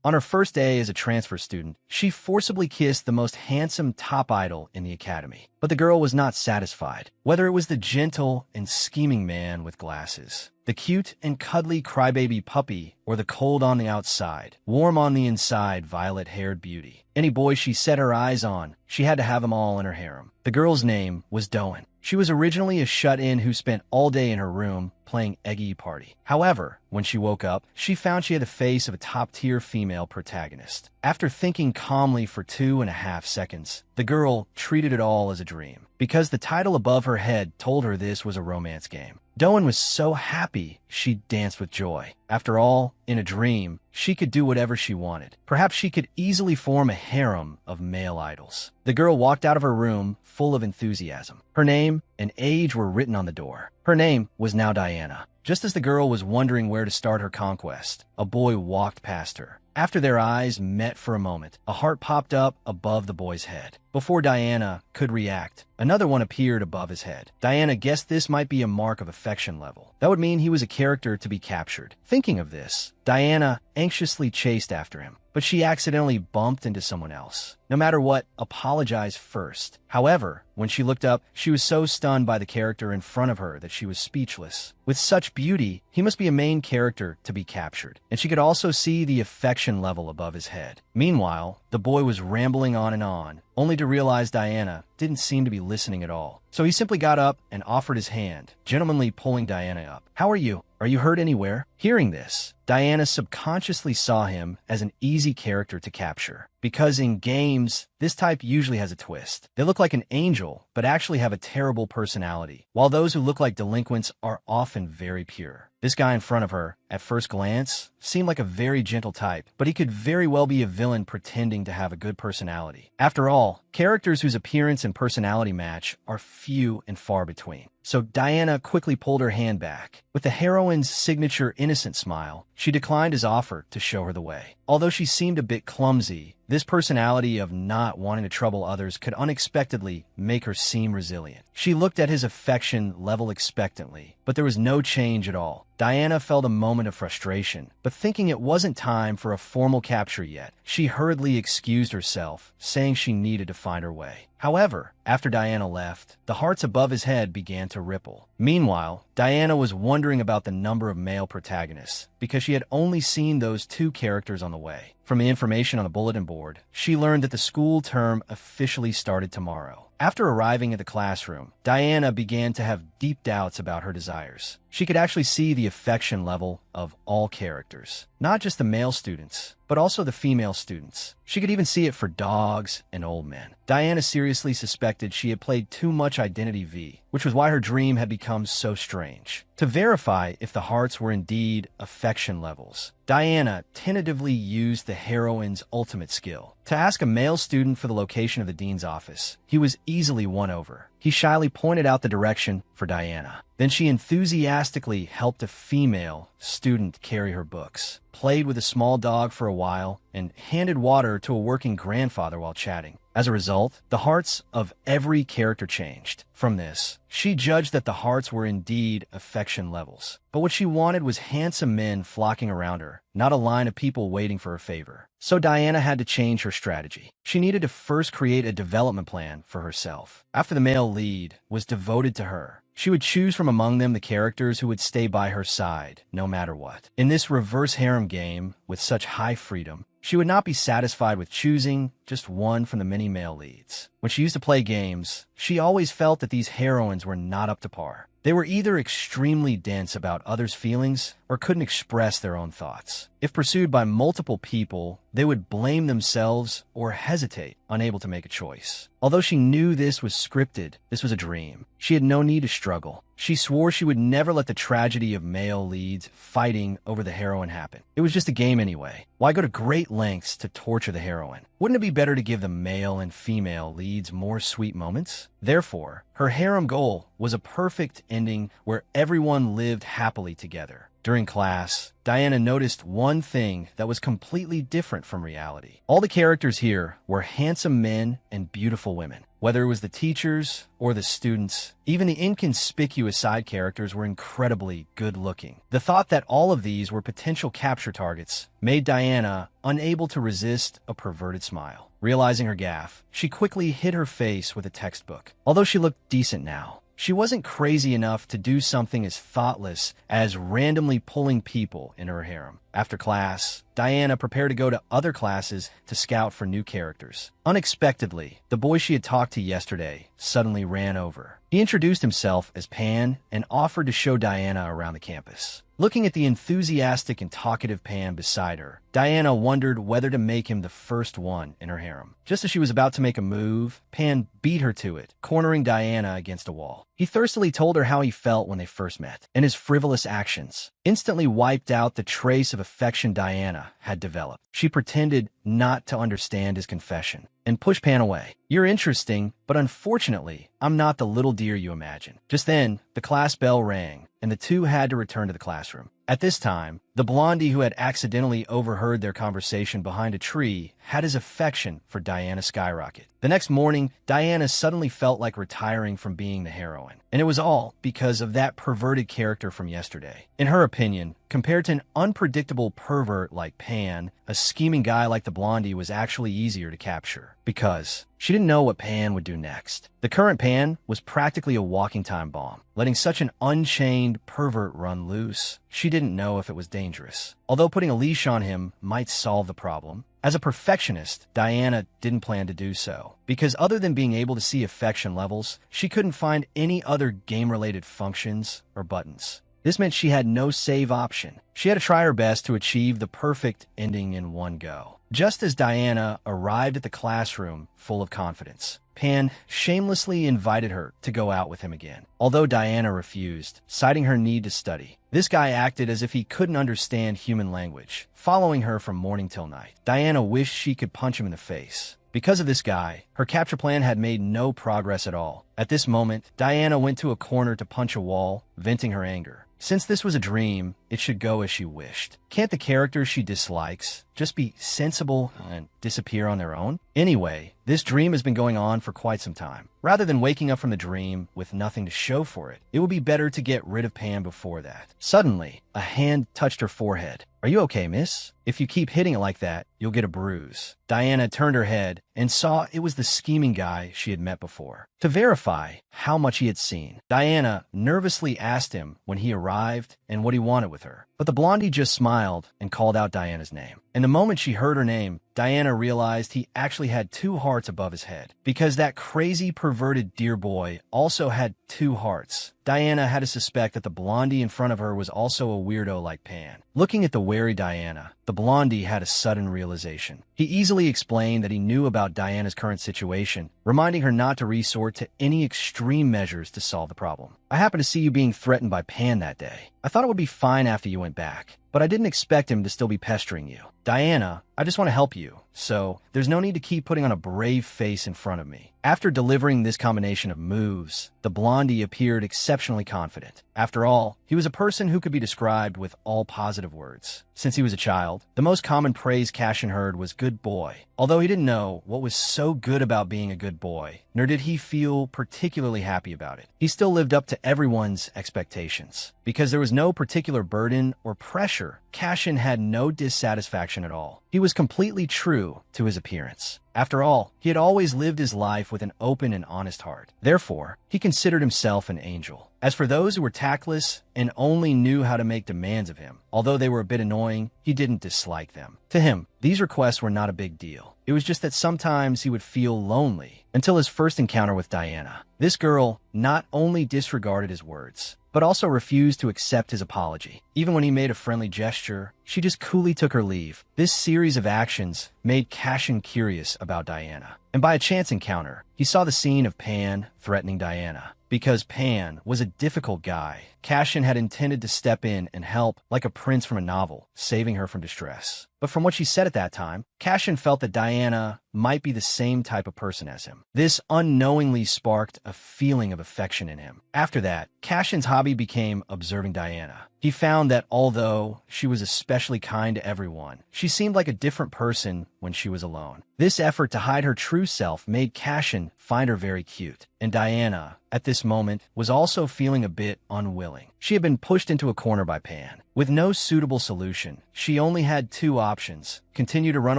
On her first day as a transfer student, she forcibly kissed the most handsome top idol in the academy. But the girl was not satisfied, whether it was the gentle and scheming man with glasses, the cute and cuddly crybaby puppy, or the cold on the outside, warm on the inside violet-haired beauty. Any boy she set her eyes on, she had to have them all in her harem. The girl's name was Doan. She was originally a shut-in who spent all day in her room playing Eggy Party. However, when she woke up, she found she had the face of a top-tier female protagonist. After thinking calmly for 2.5 seconds, the girl treated it all as a dream, because the title above her head told her this was a romance game. Doan was so happy she danced with joy. After all, in a dream, she could do whatever she wanted. Perhaps she could easily form a harem of male idols. The girl walked out of her room full of enthusiasm. Her name and age were written on the door. Her name was now Diana. Just as the girl was wondering where to start her conquest, a boy walked past her. After their eyes met for a moment, a heart popped up above the boy's head. Before Diana could react, another one appeared above his head. Diana guessed this might be a mark of affection level. That would mean he was a character to be captured. Thinking of this, Diana anxiously chased after him, but she accidentally bumped into someone else. No matter what, apologize first. However, when she looked up, she was so stunned by the character in front of her that she was speechless. With such beauty, he must be a main character to be captured, and she could also see the affection level above his head. Meanwhile, the boy was rambling on, only to realize Diana didn't seem to be listening at all. So he simply got up and offered his hand, gentlemanly pulling Diana up. "How are you? Are you hurt anywhere?" Hearing this, Diana subconsciously saw him as an easy character to capture. Because in games, this type usually has a twist. They look like an angel, but actually have a terrible personality, while those who look like delinquents are often very pure. This guy in front of her, at first glance, seemed like a very gentle type, but he could very well be a villain pretending to have a good personality. After all, characters whose appearance and personality match are few and far between. So Diana quickly pulled her hand back. With the heroine's signature innocent smile, she declined his offer to show her the way. Although she seemed a bit clumsy, this personality of not wanting to trouble others could unexpectedly make her seem resilient. She looked at his affection level expectantly, but there was no change at all. Diana felt a moment of frustration, but thinking it wasn't time for a formal capture yet, she hurriedly excused herself, saying she needed to find her way. However, after Diana left, the hearts above his head began to ripple. Meanwhile, Diana was wondering about the number of male protagonists, because she had only seen those 2 characters on the way. From the information on the bulletin board, she learned that the school term officially started tomorrow. After arriving at the classroom, Diana began to have deep doubts about her desires. She could actually see the affection level of all characters, not just the male students, but also the female students. She could even see it for dogs and old men. Diana seriously suspected she had played too much Identity V, which was why her dream had become so strange. To verify if the hearts were indeed affection levels, Diana tentatively used the heroine's ultimate skill. To ask a male student for the location of the dean's office, he was easily won over. He shyly pointed out the direction for Diana. Then she enthusiastically helped a female student carry her books, played with a small dog for a while, and handed water to a working grandfather while chatting. As a result, the hearts of every character changed. From this, she judged that the hearts were indeed affection levels. But what she wanted was handsome men flocking around her, not a line of people waiting for her favor. So Diana had to change her strategy. She needed to first create a development plan for herself. After the male lead was devoted to her, she would choose from among them the characters who would stay by her side, no matter what. In this reverse harem game, with such high freedom, she would not be satisfied with choosing just one from the many male leads. When she used to play games, she always felt that these heroines were not up to par. They were either extremely dense about others' feelings or couldn't express their own thoughts. If pursued by multiple people, they would blame themselves or hesitate, unable to make a choice. Although she knew this was scripted, this was a dream. She had no need to struggle. She swore she would never let the tragedy of male leads fighting over the heroine happen. It was just a game anyway. Why go to great lengths to torture the heroine? Wouldn't it be better to give the male and female leads more sweet moments? Therefore, her harem goal was a perfect ending where everyone lived happily together. During class, Diana noticed one thing that was completely different from reality. All the characters here were handsome men and beautiful women. Whether it was the teachers or the students, even the inconspicuous side characters were incredibly good-looking. The thought that all of these were potential capture targets made Diana unable to resist a perverted smile. Realizing her gaffe, she quickly hid her face with a textbook. Although she looked decent now, she wasn't crazy enough to do something as thoughtless as randomly pulling people in her harem. After class, Diana prepared to go to other classes to scout for new characters. Unexpectedly, the boy she had talked to yesterday suddenly ran over. He introduced himself as Pan and offered to show Diana around the campus. Looking at the enthusiastic and talkative Pan beside her, Diana wondered whether to make him the first one in her harem. Just as she was about to make a move, Pan beat her to it, cornering Diana against a wall. He thirstily told her how he felt when they first met, and his frivolous actions instantly wiped out the trace of affection Diana had developed. She pretended not to understand his confession and pushed Pan away. "You're interesting, but unfortunately, I'm not the little dear you imagine." Just then, the class bell rang, and the two had to return to the classroom. At this time, the blondie who had accidentally overheard their conversation behind a tree had his affection for Diana skyrocket. The next morning, Diana suddenly felt like retiring from being the heroine, and it was all because of that perverted character from yesterday. In her opinion, compared to an unpredictable pervert like Pan, a scheming guy like the blondie was actually easier to capture, because she didn't know what Pan would do next. The current Pan was practically a walking time bomb, letting such an unchained pervert run loose. She didn't know if it was dangerous. Although putting a leash on him might solve the problem, as a perfectionist, Diana didn't plan to do so, because other than being able to see affection levels, she couldn't find any other game-related functions or buttons. This meant she had no save option. She had to try her best to achieve the perfect ending in one go. Just as Diana arrived at the classroom full of confidence, Pan shamelessly invited her to go out with him again. Although Diana refused, citing her need to study, this guy acted as if he couldn't understand human language, following her from morning till night. Diana wished she could punch him in the face. Because of this guy, her capture plan had made no progress at all. At this moment, Diana went to a corner to punch a wall, venting her anger. Since this was a dream, it should go as she wished. Can't the characters she dislikes just be sensible and disappear on their own? Anyway, this dream has been going on for quite some time. Rather than waking up from the dream with nothing to show for it, it would be better to get rid of Pan before that. Suddenly, a hand touched her forehead. "Are you okay, miss? If you keep hitting it like that, you'll get a bruise." Diana turned her head and saw it was the scheming guy she had met before. To verify how much he had seen, Diana nervously asked him when he arrived and what he wanted with her. But the blondie just smiled and called out Diana's name. And the moment she heard her name, Diana realized he actually had two hearts above his head, because that crazy perverted dear boy also had two hearts. Diana had to suspect that the blondie in front of her was also a weirdo like Pan. Looking at the wary Diana, the blondie had a sudden realization. He easily explained that he knew about Diana's current situation, reminding her not to resort to any extreme measures to solve the problem. "I happened to see you being threatened by Pan that day. I thought it would be fine after you went back, but I didn't expect him to still be pestering you. Diana, I just want to help you, so there's no need to keep putting on a brave face in front of me." After delivering this combination of moves, the blondie appeared exceptionally confident. After all, he was a person who could be described with all positive words. Since he was a child, the most common praise Cashin heard was "good boy." Although he didn't know what was so good about being a good boy, nor did he feel particularly happy about it, he still lived up to everyone's expectations. Because there was no particular burden or pressure, Cashin had no dissatisfaction at all. He was completely true to his appearance. After all, he had always lived his life with an open and honest heart. Therefore, he considered himself an angel. As for those who were tactless and only knew how to make demands of him, although they were a bit annoying, he didn't dislike them. To him, these requests were not a big deal. It was just that sometimes he would feel lonely until his first encounter with Diana. This girl not only disregarded his words, but also refused to accept his apology. Even when he made a friendly gesture, she just coolly took her leave. This series of actions made Cashin curious about Diana. And by a chance encounter, he saw the scene of Pan threatening Diana. Because Pan was a difficult guy, Cashin had intended to step in and help like a prince from a novel, saving her from distress. but from what she said at that time, Cashin felt that Diana might be the same type of person as him. This unknowingly sparked a feeling of affection in him. After that, Cashin's hobby became observing Diana. He found that although she was especially kind to everyone, she seemed like a different person when she was alone. This effort to hide her true self made Cashin find her very cute, and Diana, at this moment, was also feeling a bit unwilling. She had been pushed into a corner by Pan. With no suitable solution, she only had two options: continue to run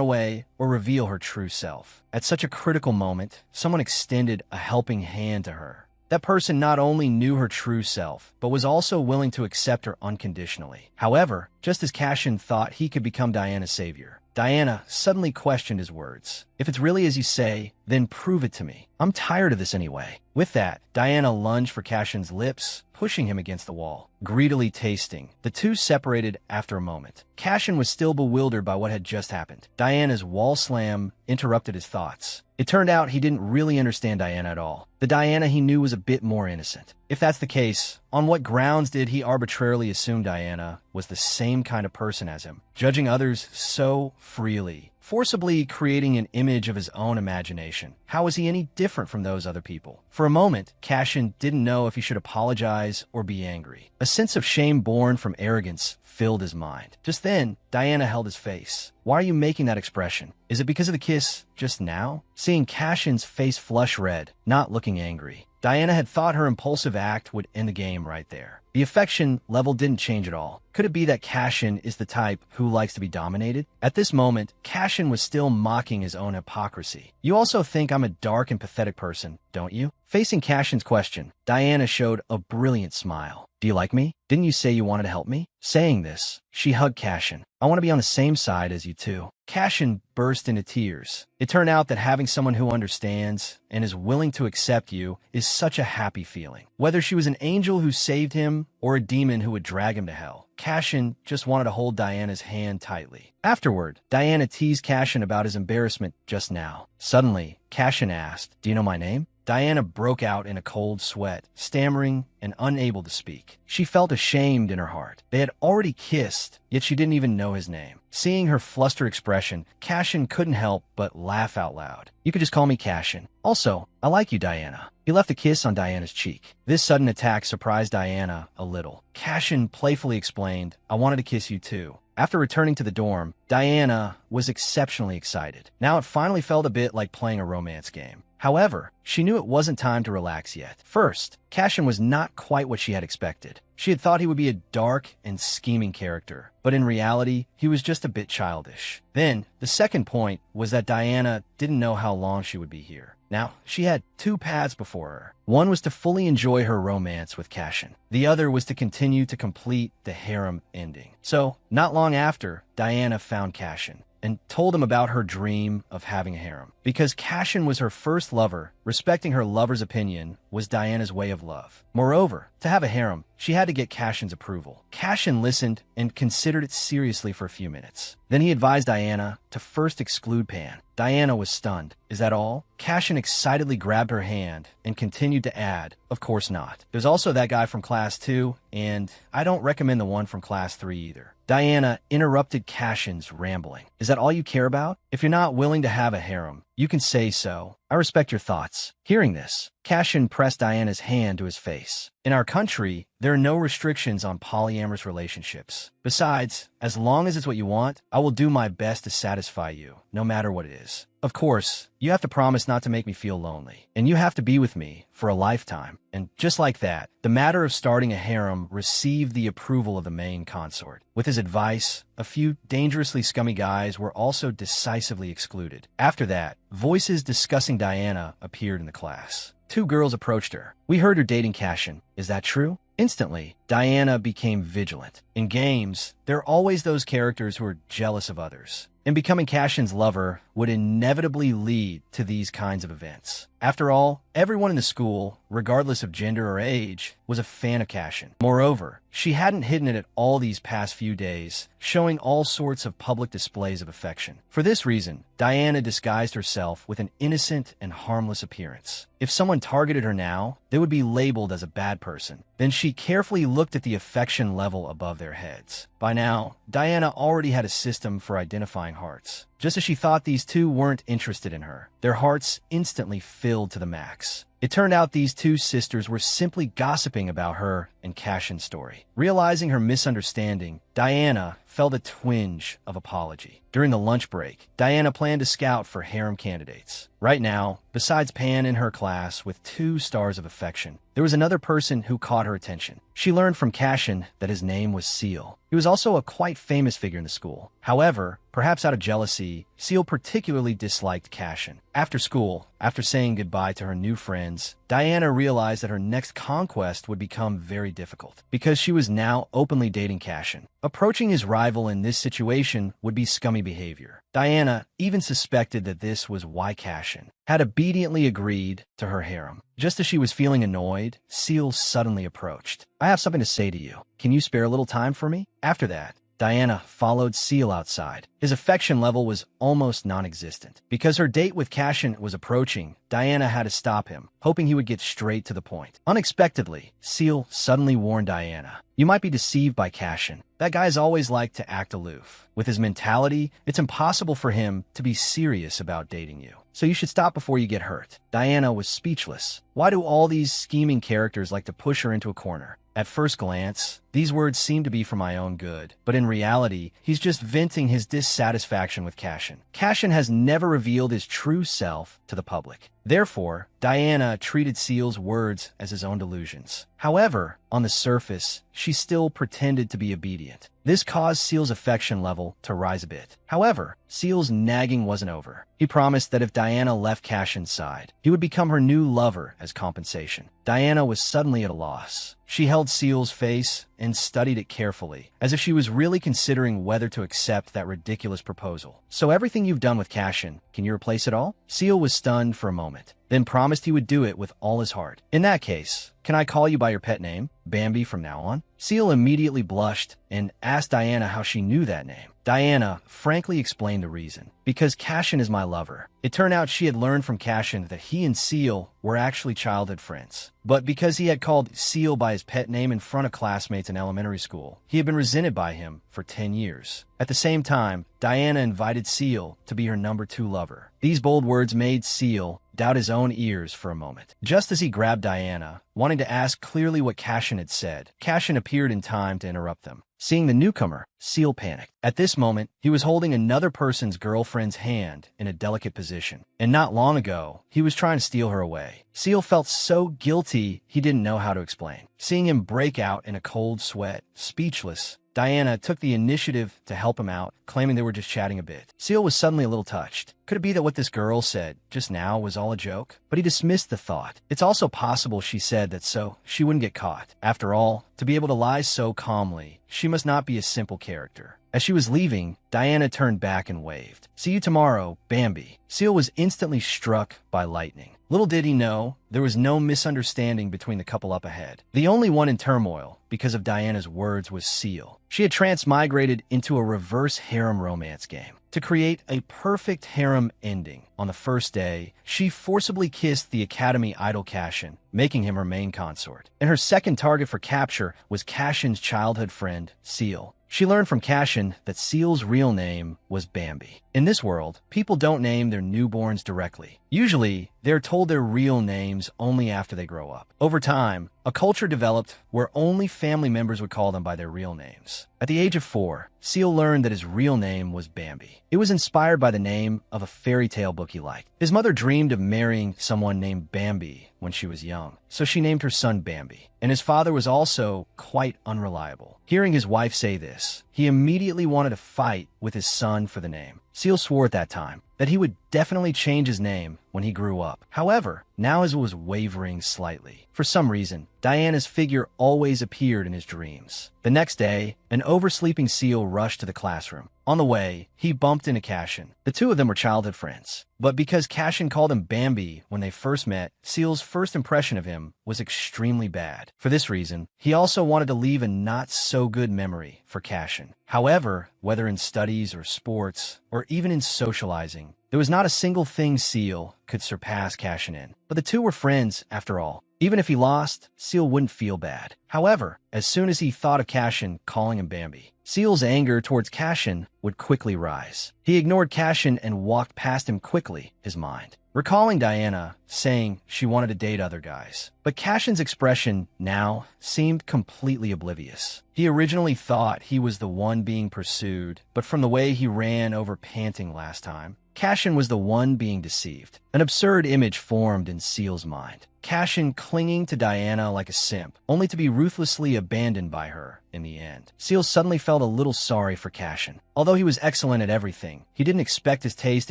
away or reveal her true self. At such a critical moment, someone extended a helping hand to her. That person not only knew her true self, but was also willing to accept her unconditionally. However, just as Cashin thought he could become Diana's savior, Diana suddenly questioned his words. If it's really as you say, then prove it to me. I'm tired of this anyway. With that, Diana lunged for Cashin's lips, pushing him against the wall. Greedily tasting, the two separated after a moment. Cashin was still bewildered by what had just happened. Diana's wall slam interrupted his thoughts. It turned out he didn't really understand Diana at all. The Diana he knew was a bit more innocent. If that's the case, on what grounds did he arbitrarily assume Diana was the same kind of person as him, judging others so freely, forcibly creating an image of his own imagination? How was he any different from those other people? For a moment, Cashin didn't know if he should apologize or be angry. A sense of shame born from arrogance filled his mind. Just then, Diana held his face. Why are you making that expression? Is it because of the kiss just now? Seeing Cashin's face flush red, not looking angry, Diana had thought her impulsive act would end the game right there. The affection level didn't change at all. Could it be that Cashin is the type who likes to be dominated? At this moment, Cashin was still mocking his own hypocrisy. You also think I'm a dark and pathetic person, don't you? Facing Cashin's question, Diana showed a brilliant smile. Do you like me? Didn't you say you wanted to help me? Saying this, she hugged Cashin. I want to be on the same side as you too. Cashin burst into tears. It turned out that having someone who understands and is willing to accept you is such a happy feeling. Whether she was an angel who saved him or a demon who would drag him to hell, Cashin just wanted to hold Diana's hand tightly. Afterward, Diana teased Cashin about his embarrassment just now. Suddenly, Cashin asked, "Do you know my name?" Diana broke out in a cold sweat, stammering and unable to speak. She felt ashamed in her heart. They had already kissed, yet she didn't even know his name. Seeing her flustered expression, Cashin couldn't help but laugh out loud. "You could just call me Cashin. Also, I like you, Diana." He left a kiss on Diana's cheek. This sudden attack surprised Diana a little. Cashin playfully explained, "I wanted to kiss you too." After returning to the dorm, Diana was exceptionally excited. Now it finally felt a bit like playing a romance game. However, she knew it wasn't time to relax yet. First, Cashin was not quite what she had expected. She had thought he would be a dark and scheming character, but in reality, he was just a bit childish. Then, the second point was that Diana didn't know how long she would be here. Now, she had two paths before her. One was to fully enjoy her romance with Cashin. The other was to continue to complete the harem ending. So, not long after, Diana found Cashin and told him about her dream of having a harem. Because Cashin was her first lover, respecting her lover's opinion was Diana's way of love. Moreover, to have a harem, she had to get Cashin's approval. Cashin listened and considered it seriously for a few minutes. Then he advised Diana to first exclude Pan. Diana was stunned. "Is that all?" Cashin excitedly grabbed her hand and continued to add, "Of course not. There's also that guy from class 2, and I don't recommend the one from class 3 either." Diana interrupted Cashin's rambling. "Is that all you care about? If you're not willing to have a harem, you can say so. I respect your thoughts." Hearing this, Cashin pressed Diana's hand to his face. "In our country, there are no restrictions on polyamorous relationships. Besides, as long as it's what you want, I will do my best to satisfy you, no matter what it is. Of course, you have to promise not to make me feel lonely, and you have to be with me for a lifetime." And just like that, the matter of starting a harem received the approval of the main consort. With his advice, a few dangerously scummy guys were also decisively excluded. After that, voices discussing Diana appeared in the class. Two girls approached her. "We heard you're dating Cashin. Is that true?" Instantly, Diana became vigilant. In games, there are always those characters who are jealous of others, and becoming Cashin's lover would inevitably lead to these kinds of events. After all, everyone in the school, regardless of gender or age, was a fan of Cashin. Moreover, she hadn't hidden it at all these past few days, showing all sorts of public displays of affection. For this reason, Diana disguised herself with an innocent and harmless appearance. If someone targeted her now, they would be labeled as a bad person. Then she carefully looked at the affection level above their heads. By now, Diana already had a system for identifying hearts. Just as she thought these two weren't interested in her, their hearts instantly filled to the max. It turned out these two sisters were simply gossiping about her and Cashin's story. Realizing her misunderstanding, Diana felt a twinge of apology. During the lunch break, Diana planned to scout for harem candidates. Right now, besides Pan in her class with 2 stars of affection, there was another person who caught her attention. She learned from Cashin that his name was Seal. He was also a quite famous figure in the school. However, perhaps out of jealousy, Seal particularly disliked Cashin. After school, after saying goodbye to her new friends, Diana realized that her next conquest would become very difficult, because she was now openly dating Cashin. Approaching his rival in this situation would be scummy behavior. Diana even suspected that this was why Cashin had obediently agreed to her harem. Just as she was feeling annoyed, Seal suddenly approached. "I have something to say to you. Can you spare a little time for me?" After that, Diana followed Seal outside. His affection level was almost non-existent. Because her date with Cashin was approaching, Diana had to stop him, hoping he would get straight to the point. Unexpectedly, Seal suddenly warned Diana, "You might be deceived by Cashin. That guy's always liked to act aloof. With his mentality, it's impossible for him to be serious about dating you. So you should stop before you get hurt." Diana was speechless. Why do all these scheming characters like to push her into a corner? At first glance, these words seem to be for my own good, but in reality, he's just venting his dissatisfaction with Cashin. Cashin has never revealed his true self to the public. Therefore, Diana treated Seal's words as his own delusions. However, on the surface, she still pretended to be obedient. This caused Seal's affection level to rise a bit. However, Seal's nagging wasn't over. He promised that if Diana left Cashin's side, he would become her new lover as compensation. Diana was suddenly at a loss. She held Seal's face and studied it carefully, as if she was really considering whether to accept that ridiculous proposal. "So everything you've done with Cashin, can you replace it all?" Seal was stunned for a moment, then promised he would do it with all his heart. "In that case, can I call you by your pet name, Bambi, from now on?" Seal immediately blushed and asked Diana how she knew that name. Diana frankly explained the reason. "Because Cashin is my lover." It turned out she had learned from Cashin that he and Seal were actually childhood friends. But because he had called Seal by his pet name in front of classmates in elementary school, he had been resented by him for 10 years. At the same time, Diana invited Seal to be her number 2 lover. These bold words made Seal doubt his own ears for a moment. Just as he grabbed Diana, wanting to ask clearly what Cashin had said, Cashin appeared in time to interrupt them. Seeing the newcomer, Seal panicked. At this moment, he was holding another person's girlfriend's hand in a delicate position. And not long ago, he was trying to steal her away. Seal felt so guilty, he didn't know how to explain. Seeing him break out in a cold sweat, speechless, Diana took the initiative to help him out, claiming they were just chatting a bit. Seal was suddenly a little touched. Could it be that what this girl said just now was all a joke? But he dismissed the thought. It's also possible she said that so she wouldn't get caught. After all, to be able to lie so calmly, she must not be a simple character. As she was leaving, Diana turned back and waved. "See you tomorrow, Bambi." Seal was instantly struck by lightning. Little did he know, there was no misunderstanding between the couple up ahead. The only one in turmoil, because of Diana's words, was Seal. She had transmigrated into a reverse harem romance game to create a perfect harem ending. On the first day, she forcibly kissed the Academy idol Cashin, making him her main consort. And her second target for capture was Cashin's childhood friend, Seal. She learned from Cashin that Seal's real name was Bambi. In this world, people don't name their newborns directly. Usually, they're told their real names only after they grow up. Over time, a culture developed where only family members would call them by their real names. At the age of 4, Seal learned that his real name was Bambi. It was inspired by the name of a fairy tale book he liked. His mother dreamed of marrying someone named Bambi when she was young, so she named her son Bambi. And his father was also quite unreliable. Hearing his wife say this, he immediately wanted to fight with his son for the name. Seal swore at that time that he would definitely change his name when he grew up. However, now his was wavering slightly. For some reason, Diana's figure always appeared in his dreams. The next day, an oversleeping Seal rushed to the classroom. On the way, he bumped into Cashin. The two of them were childhood friends. But because Cashin called him Bambi when they first met, Seal's first impression of him was extremely bad. For this reason, he also wanted to leave a not-so-good memory for Cashin. However, whether in studies or sports, or even in socializing, there was not a single thing Seal could surpass Cashin in. But the two were friends, after all. Even if he lost, Seal wouldn't feel bad. However, as soon as he thought of Cashin calling him Bambi, Seal's anger towards Cashin would quickly rise. He ignored Cashin and walked past him quickly, his mind recalling Diana saying she wanted to date other guys. But Cashin's expression now seemed completely oblivious. He originally thought he was the one being pursued, but from the way he ran over panting last time, Cashin was the one being deceived. An absurd image formed in Seal's mind. Cashin clinging to Diana like a simp, only to be ruthlessly abandoned by her in the end. Seal suddenly felt a little sorry for Cashin. Although he was excellent at everything, he didn't expect his taste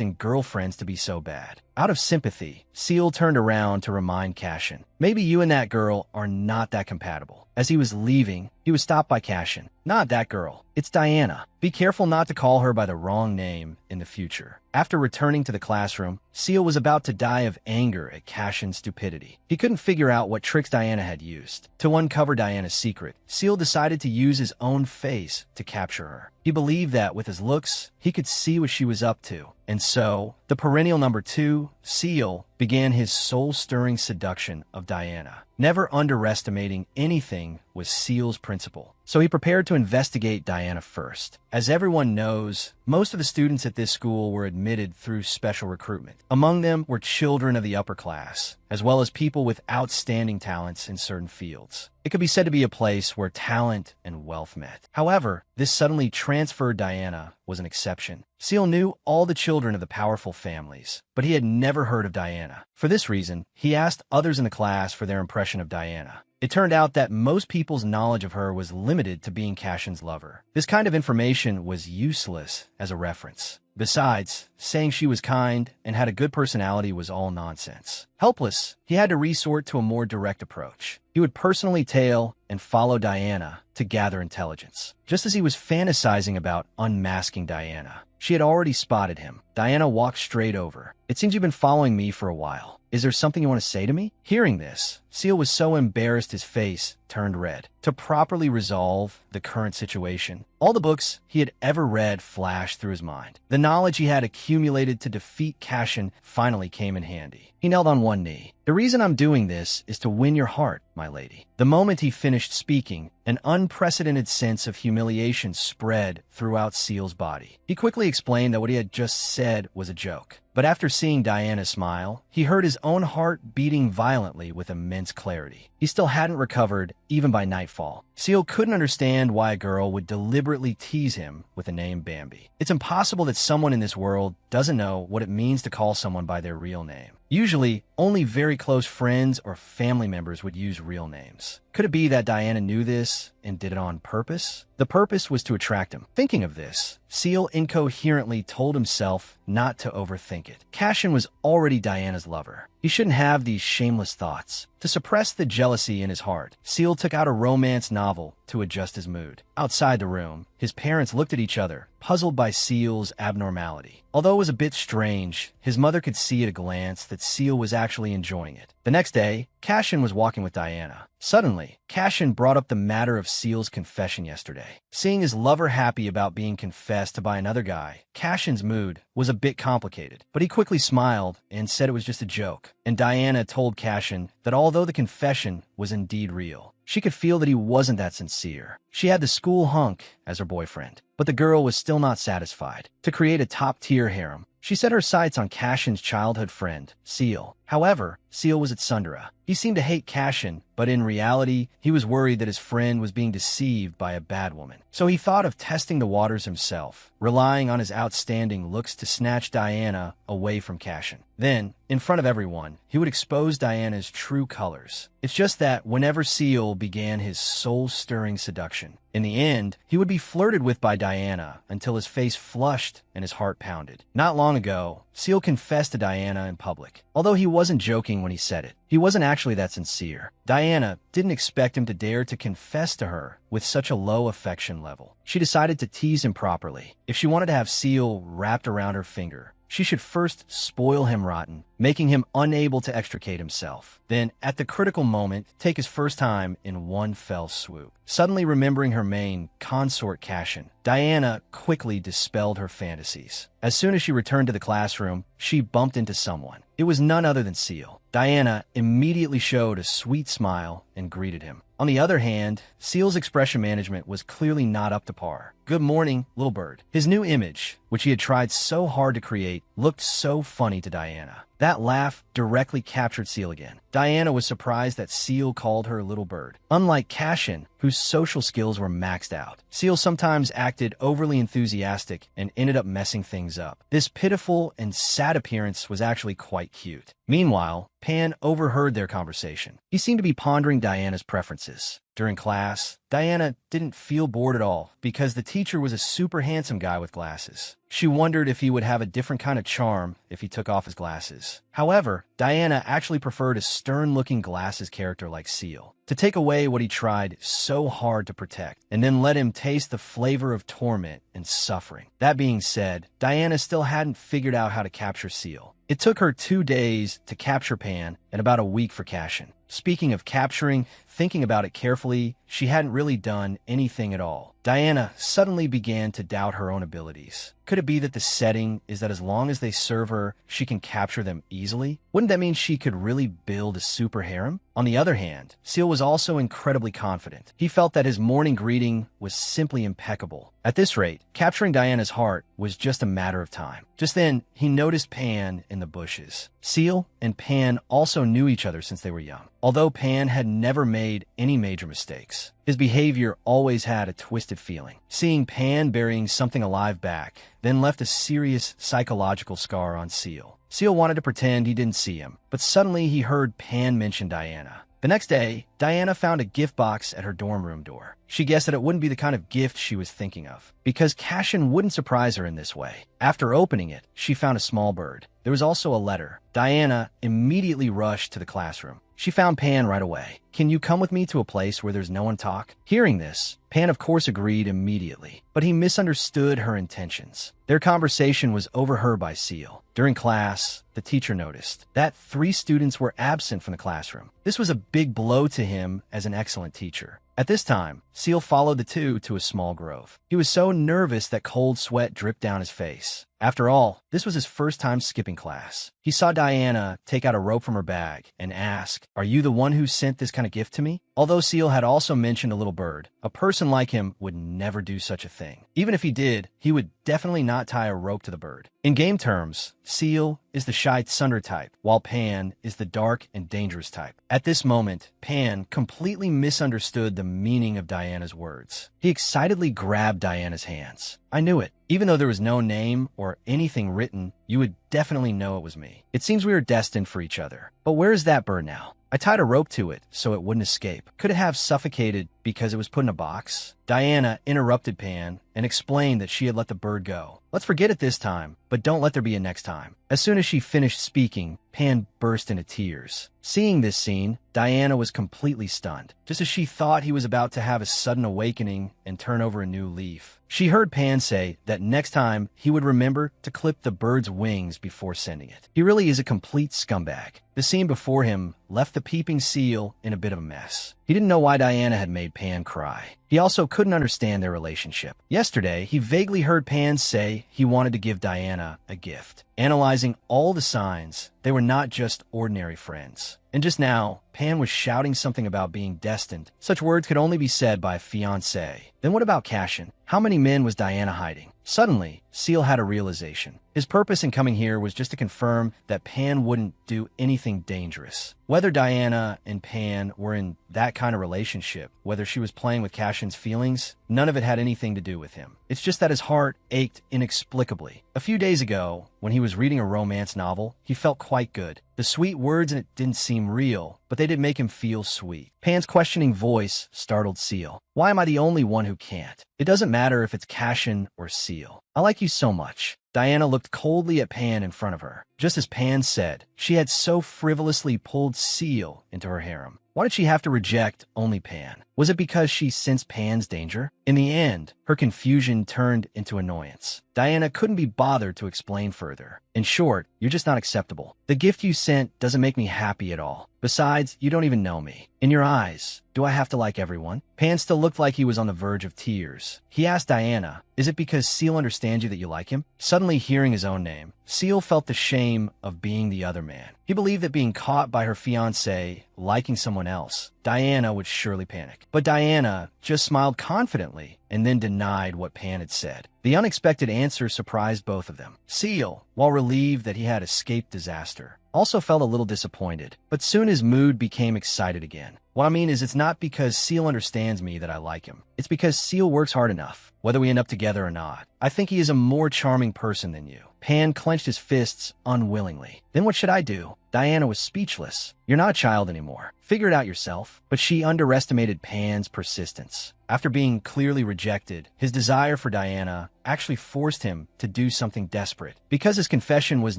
in girlfriends to be so bad. Out of sympathy, Seal turned around to remind Cashin, "Maybe you and that girl are not that compatible." As he was leaving, he was stopped by Cashin. "Not that girl. It's Diana. Be careful not to call her by the wrong name in the future." After returning to the classroom, Seal was about to die of anger at Cashin's stupidity. He couldn't figure out what tricks Diana had used. To uncover Diana's secret, Seal decided to use his own face to capture her. He believed that with his looks, he could see what she was up to. And so, the perennial number 2, Seal, began his soul-stirring seduction of Diana. Never underestimating anything was Seal's principle. So he prepared to investigate Diana first. As everyone knows, most of the students at this school were admitted through special recruitment. Among them were children of the upper class, as well as people with outstanding talents in certain fields. It could be said to be a place where talent and wealth met. However, this suddenly transferred Diana was an exception. Seal knew all the children of the powerful families, but he had never heard of Diana. For this reason, he asked others in the class for their impression of Diana. It turned out that most people's knowledge of her was limited to being Cashin's lover. This kind of information was useless as a reference. Besides, saying she was kind and had a good personality was all nonsense. Helpless, he had to resort to a more direct approach. He would personally tail and follow Diana to gather intelligence. Just as he was fantasizing about unmasking Diana, she had already spotted him. Diana walked straight over. "It seems you've been following me for a while. Is there something you want to say to me?" Hearing this, Seal was so embarrassed his face turned red. To properly resolve the current situation, all the books he had ever read flashed through his mind. The knowledge he had accumulated to defeat Cashin finally came in handy. He knelt on one knee. "The reason I'm doing this is to win your heart, my lady." The moment he finished speaking, an unprecedented sense of humiliation spread throughout Seal's body. He quickly explained that what he had just said was a joke. But after seeing Diana smile, he heard his own heart beating violently with immense clarity. He still hadn't recovered, even by nightfall. Seal couldn't understand why a girl would deliberately tease him with the name Bambi. It's impossible that someone in this world doesn't know what it means to call someone by their real name. Usually, only very close friends or family members would use real names. Could it be that Diana knew this and did it on purpose? The purpose was to attract him. Thinking of this, Seal incoherently told himself not to overthink it. Cashin was already Diana's lover. He shouldn't have these shameless thoughts. To suppress the jealousy in his heart, Seal took out a romance novel to adjust his mood. Outside the room, his parents looked at each other, puzzled by Seal's abnormality. Although it was a bit strange, his mother could see at a glance that Seal was actually enjoying it. The next day, Cashin was walking with Diana. Suddenly, Cashin brought up the matter of Seal's confession yesterday. Seeing his lover happy about being confessed to by another guy, Cashin's mood was a bit complicated, but he quickly smiled and said it was just a joke. And Diana told Cashin that although the confession was indeed real, she could feel that he wasn't that sincere. She had the school hunk as her boyfriend, but the girl was still not satisfied. To create a top-tier harem, she set her sights on Cashin's childhood friend, Seal. However, Seal was at Sundara. He seemed to hate Cashin, but in reality, he was worried that his friend was being deceived by a bad woman. So he thought of testing the waters himself, relying on his outstanding looks to snatch Diana away from Cashin. Then, in front of everyone, he would expose Diana's true colors. It's just that whenever Seal began his soul-stirring seduction, in the end, he would be flirted with by Diana until his face flushed and his heart pounded. Not long ago, Seal confessed to Diana in public. Although he wasn't joking when he said it, he wasn't actually that sincere. Diana didn't expect him to dare to confess to her with such a low affection level. She decided to tease him properly. If she wanted to have Seal wrapped around her finger, she should first spoil him rotten, making him unable to extricate himself. Then, at the critical moment, take his first time in one fell swoop. Suddenly remembering her main consort Cashin, Diana quickly dispelled her fantasies. As soon as she returned to the classroom, she bumped into someone. It was none other than Seal. Diana immediately showed a sweet smile and greeted him. On the other hand, Seal's expression management was clearly not up to par. "Good morning, little bird." His new image, which he had tried so hard to create, looked so funny to Diana. That laugh directly captured Seal again. Diana was surprised that Seal called her little bird. Unlike Cashin, whose social skills were maxed out, Seal sometimes acted overly enthusiastic and ended up messing things up. This pitiful and sad appearance was actually quite cute. Meanwhile, Pan overheard their conversation. He seemed to be pondering Diana's preferences. During class, Diana didn't feel bored at all because the teacher was a super handsome guy with glasses. She wondered if he would have a different kind of charm if he took off his glasses. However, Diana actually preferred a stern-looking glasses character like Seal, to take away what he tried so hard to protect, and then let him taste the flavor of torment and suffering. That being said, Diana still hadn't figured out how to capture Seal. It took her 2 days to capture Pan and about a week for Cashin. Speaking of capturing, thinking about it carefully, she hadn't really done anything at all. Diana suddenly began to doubt her own abilities. Could it be that the setting is that as long as they serve her, she can capture them easily? Wouldn't that mean she could really build a super harem? On the other hand, Seal was also incredibly confident. He felt that his morning greeting was simply impeccable. At this rate, capturing Diana's heart was just a matter of time. Just then, he noticed Pan in the bushes. Seal and Pan also knew each other since they were young. Although Pan had never made any major mistakes, his behavior always had a twisted feeling. Seeing Pan burying something alive back then left a serious psychological scar on Seal. Seal wanted to pretend he didn't see him, but suddenly he heard Pan mention Diana. The next day, Diana found a gift box at her dorm room door. She guessed that it wouldn't be the kind of gift she was thinking of, because Cashin wouldn't surprise her in this way. After opening it, she found a small bird. There was also a letter. Diana immediately rushed to the classroom. She found Pan right away. "Can you come with me to a place where there's no one to talk?" Hearing this, Pan of course agreed immediately, but he misunderstood her intentions. Their conversation was overheard by Seal. During class, the teacher noticed that 3 students were absent from the classroom. This was a big blow to him as an excellent teacher. At this time, Seal followed the 2 to a small grove. He was so nervous that cold sweat dripped down his face. After all, this was his first time skipping class. He saw Diana take out a rope from her bag and ask, "Are you the one who sent this kind of gift to me?" Although Seal had also mentioned a little bird, a person like him would never do such a thing. Even if he did, he would definitely not tie a rope to the bird. In game terms, Seal is the shy Thunder type, while Pan is the dark and dangerous type. At this moment, Pan completely misunderstood the meaning of Diana's words. He excitedly grabbed Diana's hands. "I knew it. Even though there was no name or anything written, you would definitely know it was me. It seems we were destined for each other. But where is that bird now? I tied a rope to it so it wouldn't escape. Could it have suffocated because it was put in a box?" Diana interrupted Pan and explained that she had let the bird go. "Let's forget it this time, but don't let there be a next time." As soon as she finished speaking, Pan burst into tears. Seeing this scene, Diana was completely stunned. Just as she thought he was about to have a sudden awakening and turn over a new leaf, she heard Pan say that next time he would remember to clip the bird's wings before sending it. He really is a complete scumbag. The scene before him left the peeping Seal in a bit of a mess. He didn't know why Diana had made Pan cry. He also couldn't understand their relationship. Yesterday, he vaguely heard Pan say he wanted to give Diana a gift. Analyzing all the signs, they were not just ordinary friends. And just now, Pan was shouting something about being destined. Such words could only be said by a fiancé. Then what about Cashin? How many men was Diana hiding? Suddenly, Seal had a realization. His purpose in coming here was just to confirm that Pan wouldn't do anything dangerous. Whether Diana and Pan were in that kind of relationship, whether she was playing with Cashin's feelings, none of it had anything to do with him. It's just that his heart ached inexplicably. A few days ago, when he was reading a romance novel, he felt quite good. The sweet words in it didn't seem real, but they did make him feel sweet. Pan's questioning voice startled Seal. "Why am I the only one who can't? It doesn't matter if it's Cashin or Seal. I like you so much." Diana looked coldly at Pan in front of her. Just as Pan said, she had so frivolously pulled Seal into her harem. Why did she have to reject only Pan? Was it because she sensed Pan's danger? In the end, her confusion turned into annoyance. Diana couldn't be bothered to explain further. In short, you're just not acceptable. The gift you sent doesn't make me happy at all. Besides, you don't even know me. In your eyes, do I have to like everyone? Pan still looked like he was on the verge of tears. He asked Diana, is it because Seal understands you that you like him? Suddenly hearing his own name, Seal felt the shame of being the other man. He believed that being caught by her fiancé liking someone else, Diana would surely panic. But Diana just smiled confidently and then denied what Pan had said. The unexpected answer surprised both of them. Seal, while relieved that he had escaped disaster, also felt a little disappointed, but soon his mood became excited again. What I mean is, it's not because Seal understands me that I like him. It's because Seal works hard enough, whether we end up together or not. I think he is a more charming person than you. Pan clenched his fists unwillingly. Then what should I do? Diana was speechless. You're not a child anymore. Figure it out yourself. But she underestimated Pan's persistence. After being clearly rejected, his desire for Diana actually forced him to do something desperate. Because his confession was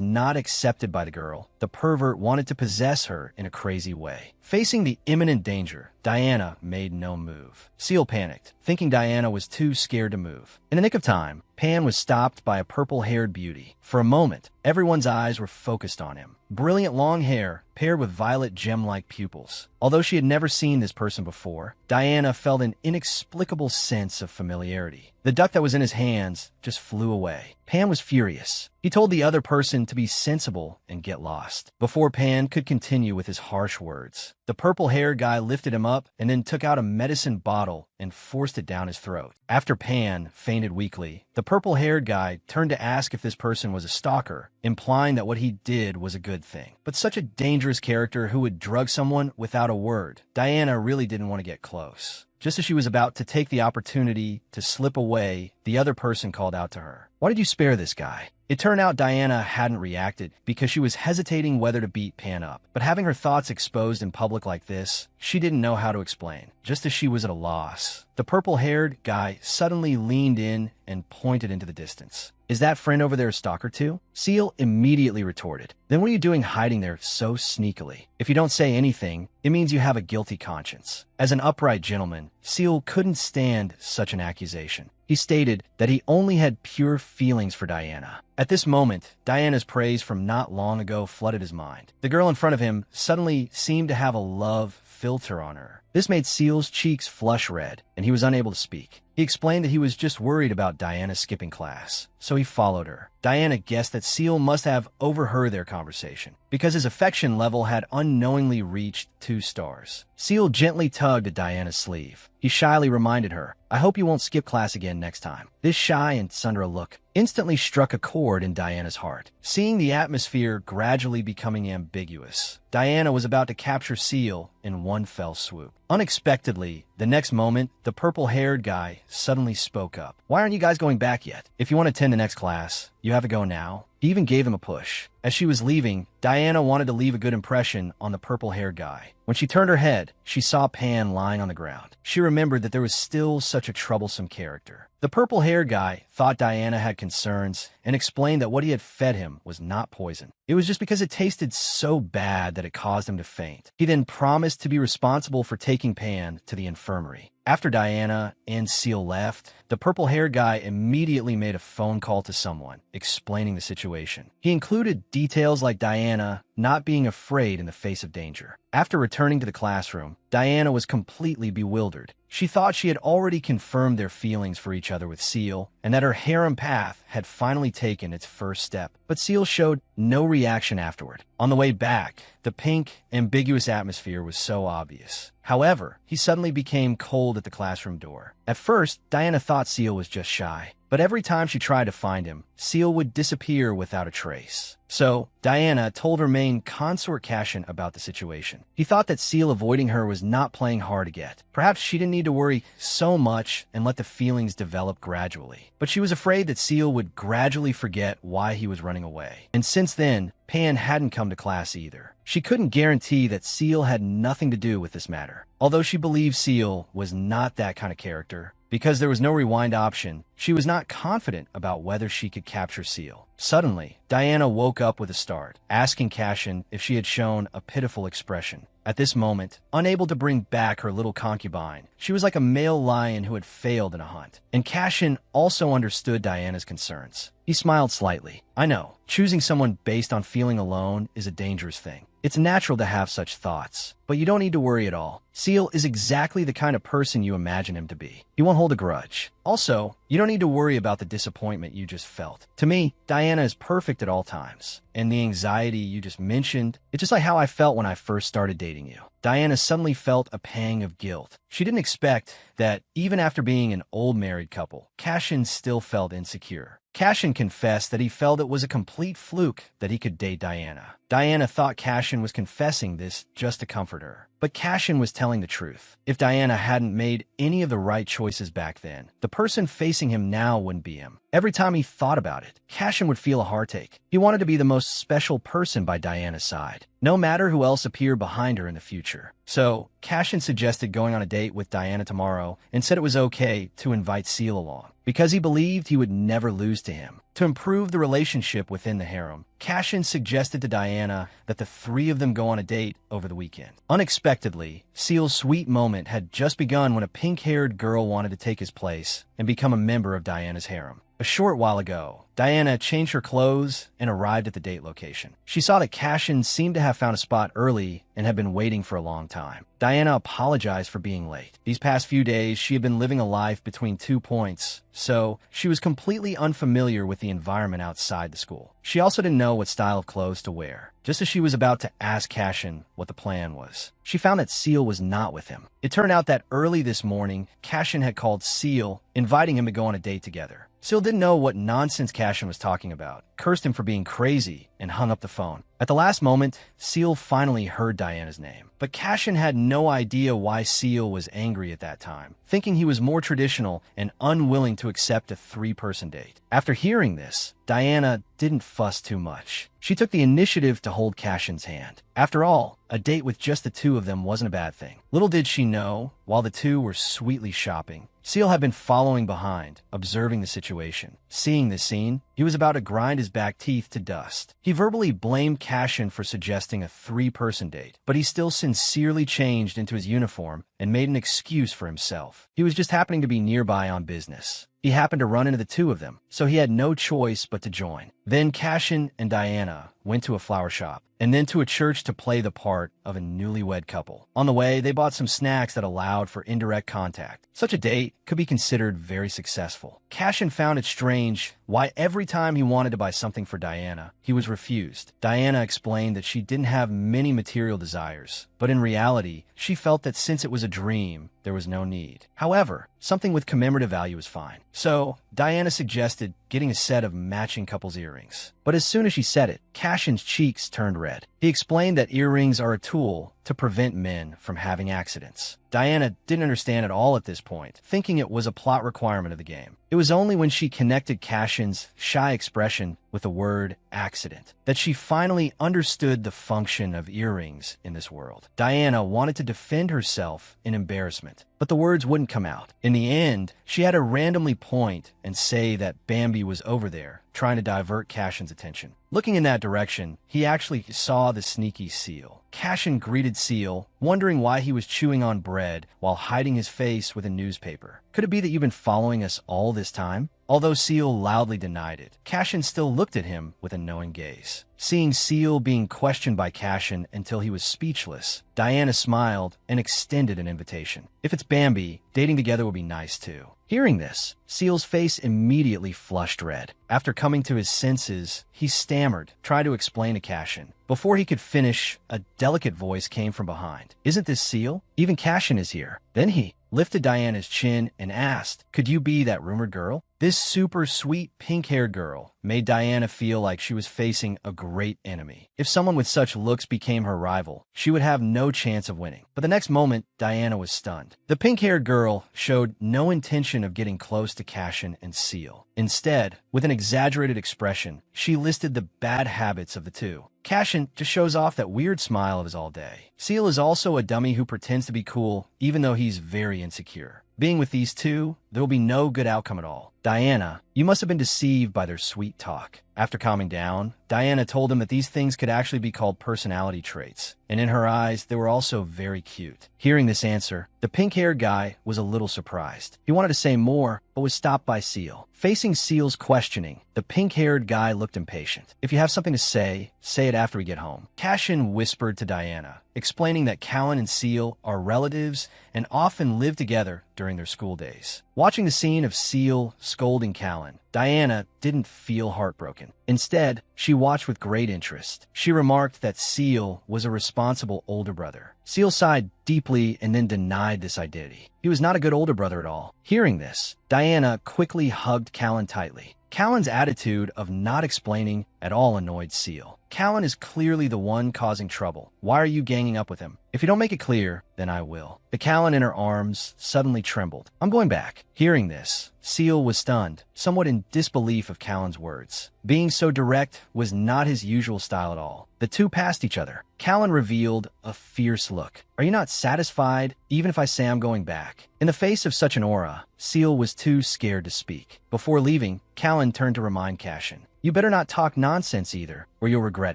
not accepted by the girl, the pervert wanted to possess her in a crazy way. Facing the imminent danger, Diana made no move. Seal panicked, thinking Diana was too scared to move. In the nick of time, Pan was stopped by a purple-haired beauty. For a moment, everyone's eyes were focused on him. Brilliant long hair, paired with violet gem-like pupils. Although she had never seen this person before, Diana felt an inexplicable sense of familiarity. The duck that was in his hands just flew away. Pan was furious. He told the other person to be sensible and get lost. Before Pan could continue with his harsh words, the purple-haired guy lifted him up and then took out a medicine bottle and forced it down his throat. After Pan fainted weakly, the purple-haired guy turned to ask if this person was a stalker, implying that what he did was a good thing. But such a dangerous character who would drug someone without a word, Diana really didn't want to get close. Just as she was about to take the opportunity to slip away, the other person called out to her. Why did you spare this guy? It turned out Diana hadn't reacted because she was hesitating whether to beat Pan up. But having her thoughts exposed in public like this, she didn't know how to explain, just as she was at a loss. The purple-haired guy suddenly leaned in and pointed into the distance. Is that friend over there a stalker too? Seal immediately retorted. Then what are you doing hiding there so sneakily? If you don't say anything, it means you have a guilty conscience. As an upright gentleman, Seal couldn't stand such an accusation. He stated that he only had pure feelings for Diana. At this moment, Diana's praise from not long ago flooded his mind. The girl in front of him suddenly seemed to have a love filter on her. This made Seal's cheeks flush red, and he was unable to speak. He explained that he was just worried about Diana skipping class, so he followed her. Diana guessed that Seal must have overheard their conversation, because his affection level had unknowingly reached 2 stars. Seal gently tugged at Diana's sleeve. He shyly reminded her, I hope you won't skip class again next time. This shy and Sundra look instantly struck a chord in Diana's heart. Seeing the atmosphere gradually becoming ambiguous, Diana was about to capture Seal in one fell swoop. Unexpectedly, the next moment, the purple-haired guy suddenly spoke up. Why aren't you guys going back yet? If you want to attend the next class, you have to go now. He even gave him a push. As she was leaving, Diana wanted to leave a good impression on the purple-haired guy. When she turned her head, she saw Pan lying on the ground. She remembered that there was still such a troublesome character. The purple-haired guy thought Diana had concerns and explained that what he had fed him was not poison. It was just because it tasted so bad that it caused him to faint. He then promised to be responsible for taking Pan to the infirmary. After Diana and Seal left, the purple-haired guy immediately made a phone call to someone, explaining the situation. He included details like Diana not being afraid in the face of danger. After returning to the classroom, Diana was completely bewildered. She thought she had already confirmed their feelings for each other with Seal, and that her harem path had finally taken its first step. But Seal showed no reaction afterward. On the way back, the pink, ambiguous atmosphere was so obvious. However, he suddenly became cold at the classroom door. At first, Diana thought Seal was just shy, but every time she tried to find him, Seal would disappear without a trace. So, Diana told her main consort Cashin about the situation. He thought that Seal avoiding her was not playing hard to get. Perhaps she didn't need to worry so much and let the feelings develop gradually. But she was afraid that Seal would gradually forget why he was running away. And since then, Pan hadn't come to class either. She couldn't guarantee that Seal had nothing to do with this matter. Although she believed Seal was not that kind of character, because there was no rewind option, she was not confident about whether she could capture Seal. Suddenly, Diana woke up with a start, asking Cashin if she had shown a pitiful expression. At this moment, unable to bring back her little concubine, she was like a male lion who had failed in a hunt. And Cashin also understood Diana's concerns. He smiled slightly. I know, choosing someone based on feeling alone is a dangerous thing. It's natural to have such thoughts, but you don't need to worry at all. Seal is exactly the kind of person you imagine him to be. He won't hold a grudge. Also, you don't need to worry about the disappointment you just felt. To me, Diana is perfect at all times. And the anxiety you just mentioned, it's just like how I felt when I first started dating you. Diana suddenly felt a pang of guilt. She didn't expect that even after being an old married couple, Cashin still felt insecure. Cashin confessed that he felt it was a complete fluke that he could date Diana. Diana thought Cashin was confessing this just to comfort her. But Cashin was telling the truth. If Diana hadn't made any of the right choices back then, the person facing him now wouldn't be him. Every time he thought about it, Cashin would feel a heartache. He wanted to be the most special person by Diana's side, no matter who else appeared behind her in the future. So, Cashin suggested going on a date with Diana tomorrow and said it was okay to invite Seal along, because he believed he would never lose to him. To improve the relationship within the harem, Cashin suggested to Diana that the three of them go on a date over the weekend. Unexpectedly, Seal's sweet moment had just begun when a pink-haired girl wanted to take his place and become a member of Diana's harem. A short while ago, Diana changed her clothes and arrived at the date location. She saw that Cashin seemed to have found a spot early and had been waiting for a long time. Diana apologized for being late. These past few days, she had been living a life between 2 points, so she was completely unfamiliar with the environment outside the school. She also didn't know what style of clothes to wear. Just as she was about to ask Cashin what the plan was, she found that Seal was not with him. It turned out that early this morning, Cashin had called Seal, inviting him to go on a date together. Seal didn't know what nonsense Cashin was talking about, cursed him for being crazy, and hung up the phone. At the last moment, Seal finally heard Diana's name. But Cashin had no idea why Seal was angry at that time, thinking he was more traditional and unwilling to accept a 3-person date. After hearing this, Diana didn't fuss too much. She took the initiative to hold Cashin's hand. After all, a date with just the two of them wasn't a bad thing. Little did she know, while the two were sweetly shopping, Seal had been following behind, observing the situation. Seeing this scene, he was about to grind his back teeth to dust. He verbally blamed Cashin for suggesting a 3-person date, but he still sincerely changed into his uniform and made an excuse for himself. He was just happening to be nearby on business. He happened to run into the two of them, so he had no choice but to join. Then Cashin and Diana went to a flower shop, and then to a church to play the part of a newlywed couple. On the way, they bought some snacks that allowed for indirect contact. Such a date could be considered very successful. Cashin found it strange why every time he wanted to buy something for Diana, he was refused. Diana explained that she didn't have many material desires, but in reality, she felt that since it was a dream, there was no need. However, something with commemorative value was fine. So, Diana suggested getting a set of matching couples' earrings. But as soon as she said it, Cashin's cheeks turned red. He explained that earrings are a tool to prevent men from having accidents. Diana didn't understand at all at this point, thinking it was a plot requirement of the game. It was only when she connected Cashin's shy expression with the word accident that she finally understood the function of earrings in this world. Diana wanted to defend herself in embarrassment, but the words wouldn't come out. In the end, she had to randomly point and say that Bambi was over there, trying to divert Cashin's attention. Looking in that direction, he actually saw the sneaky Seal. Cashin greeted Seal, wondering why he was chewing on bread while hiding his face with a newspaper. Could it be that you've been following us all this time? Although Seal loudly denied it, Cashin still looked at him with a knowing gaze. Seeing Seal being questioned by Cashin until he was speechless, Diana smiled and extended an invitation. If it's Bambi, dating together would be nice too. Hearing this, Seal's face immediately flushed red. After coming to his senses, he stammered, trying to explain to Cashin. Before he could finish, a delicate voice came from behind. "Isn't this Seal? Even Cashin is here." Then he lifted Diana's chin and asked, "Could you be that rumored girl?" This super sweet pink-haired girl made Diana feel like she was facing a great enemy. If someone with such looks became her rival, she would have no chance of winning. But the next moment, Diana was stunned. The pink-haired girl showed no intention of getting close to Cashin and Seal. Instead, with an exaggerated expression, she listed the bad habits of the two. Cashin just shows off that weird smile of his all day. Seal is also a dummy who pretends to be cool, even though he's very insecure. Being with these two there will be no good outcome at all. Diana, you must have been deceived by their sweet talk. After calming down, Diana told him that these things could actually be called personality traits, and in her eyes, they were also very cute. Hearing this answer, the pink-haired guy was a little surprised. He wanted to say more, but was stopped by Seal. Facing Seal's questioning, the pink-haired guy looked impatient. If you have something to say it after we get home. Cashin whispered to Diana, explaining that Callan and Seal are relatives and often live together during their school days. Watching the scene of Seal scolding Callan, Diana didn't feel heartbroken. Instead, she watched with great interest. She remarked that Seal was a responsible older brother. Seal sighed deeply and then denied this identity. He was not a good older brother at all. Hearing this, Diana quickly hugged Callan tightly. Callan's attitude of not explaining at all annoyed Seal. Callan is clearly the one causing trouble. Why are you ganging up with him? If you don't make it clear, then I will. The Callan in her arms suddenly trembled. I'm going back. Hearing this, Seal was stunned, somewhat in disbelief of Callan's words. Being so direct was not his usual style at all. The two passed each other. Callan revealed a fierce look. Are you not satisfied, even if I say I'm going back? In the face of such an aura, Seal was too scared to speak. Before leaving, Callan turned to remind Cashin, you better not talk nonsense either, or you'll regret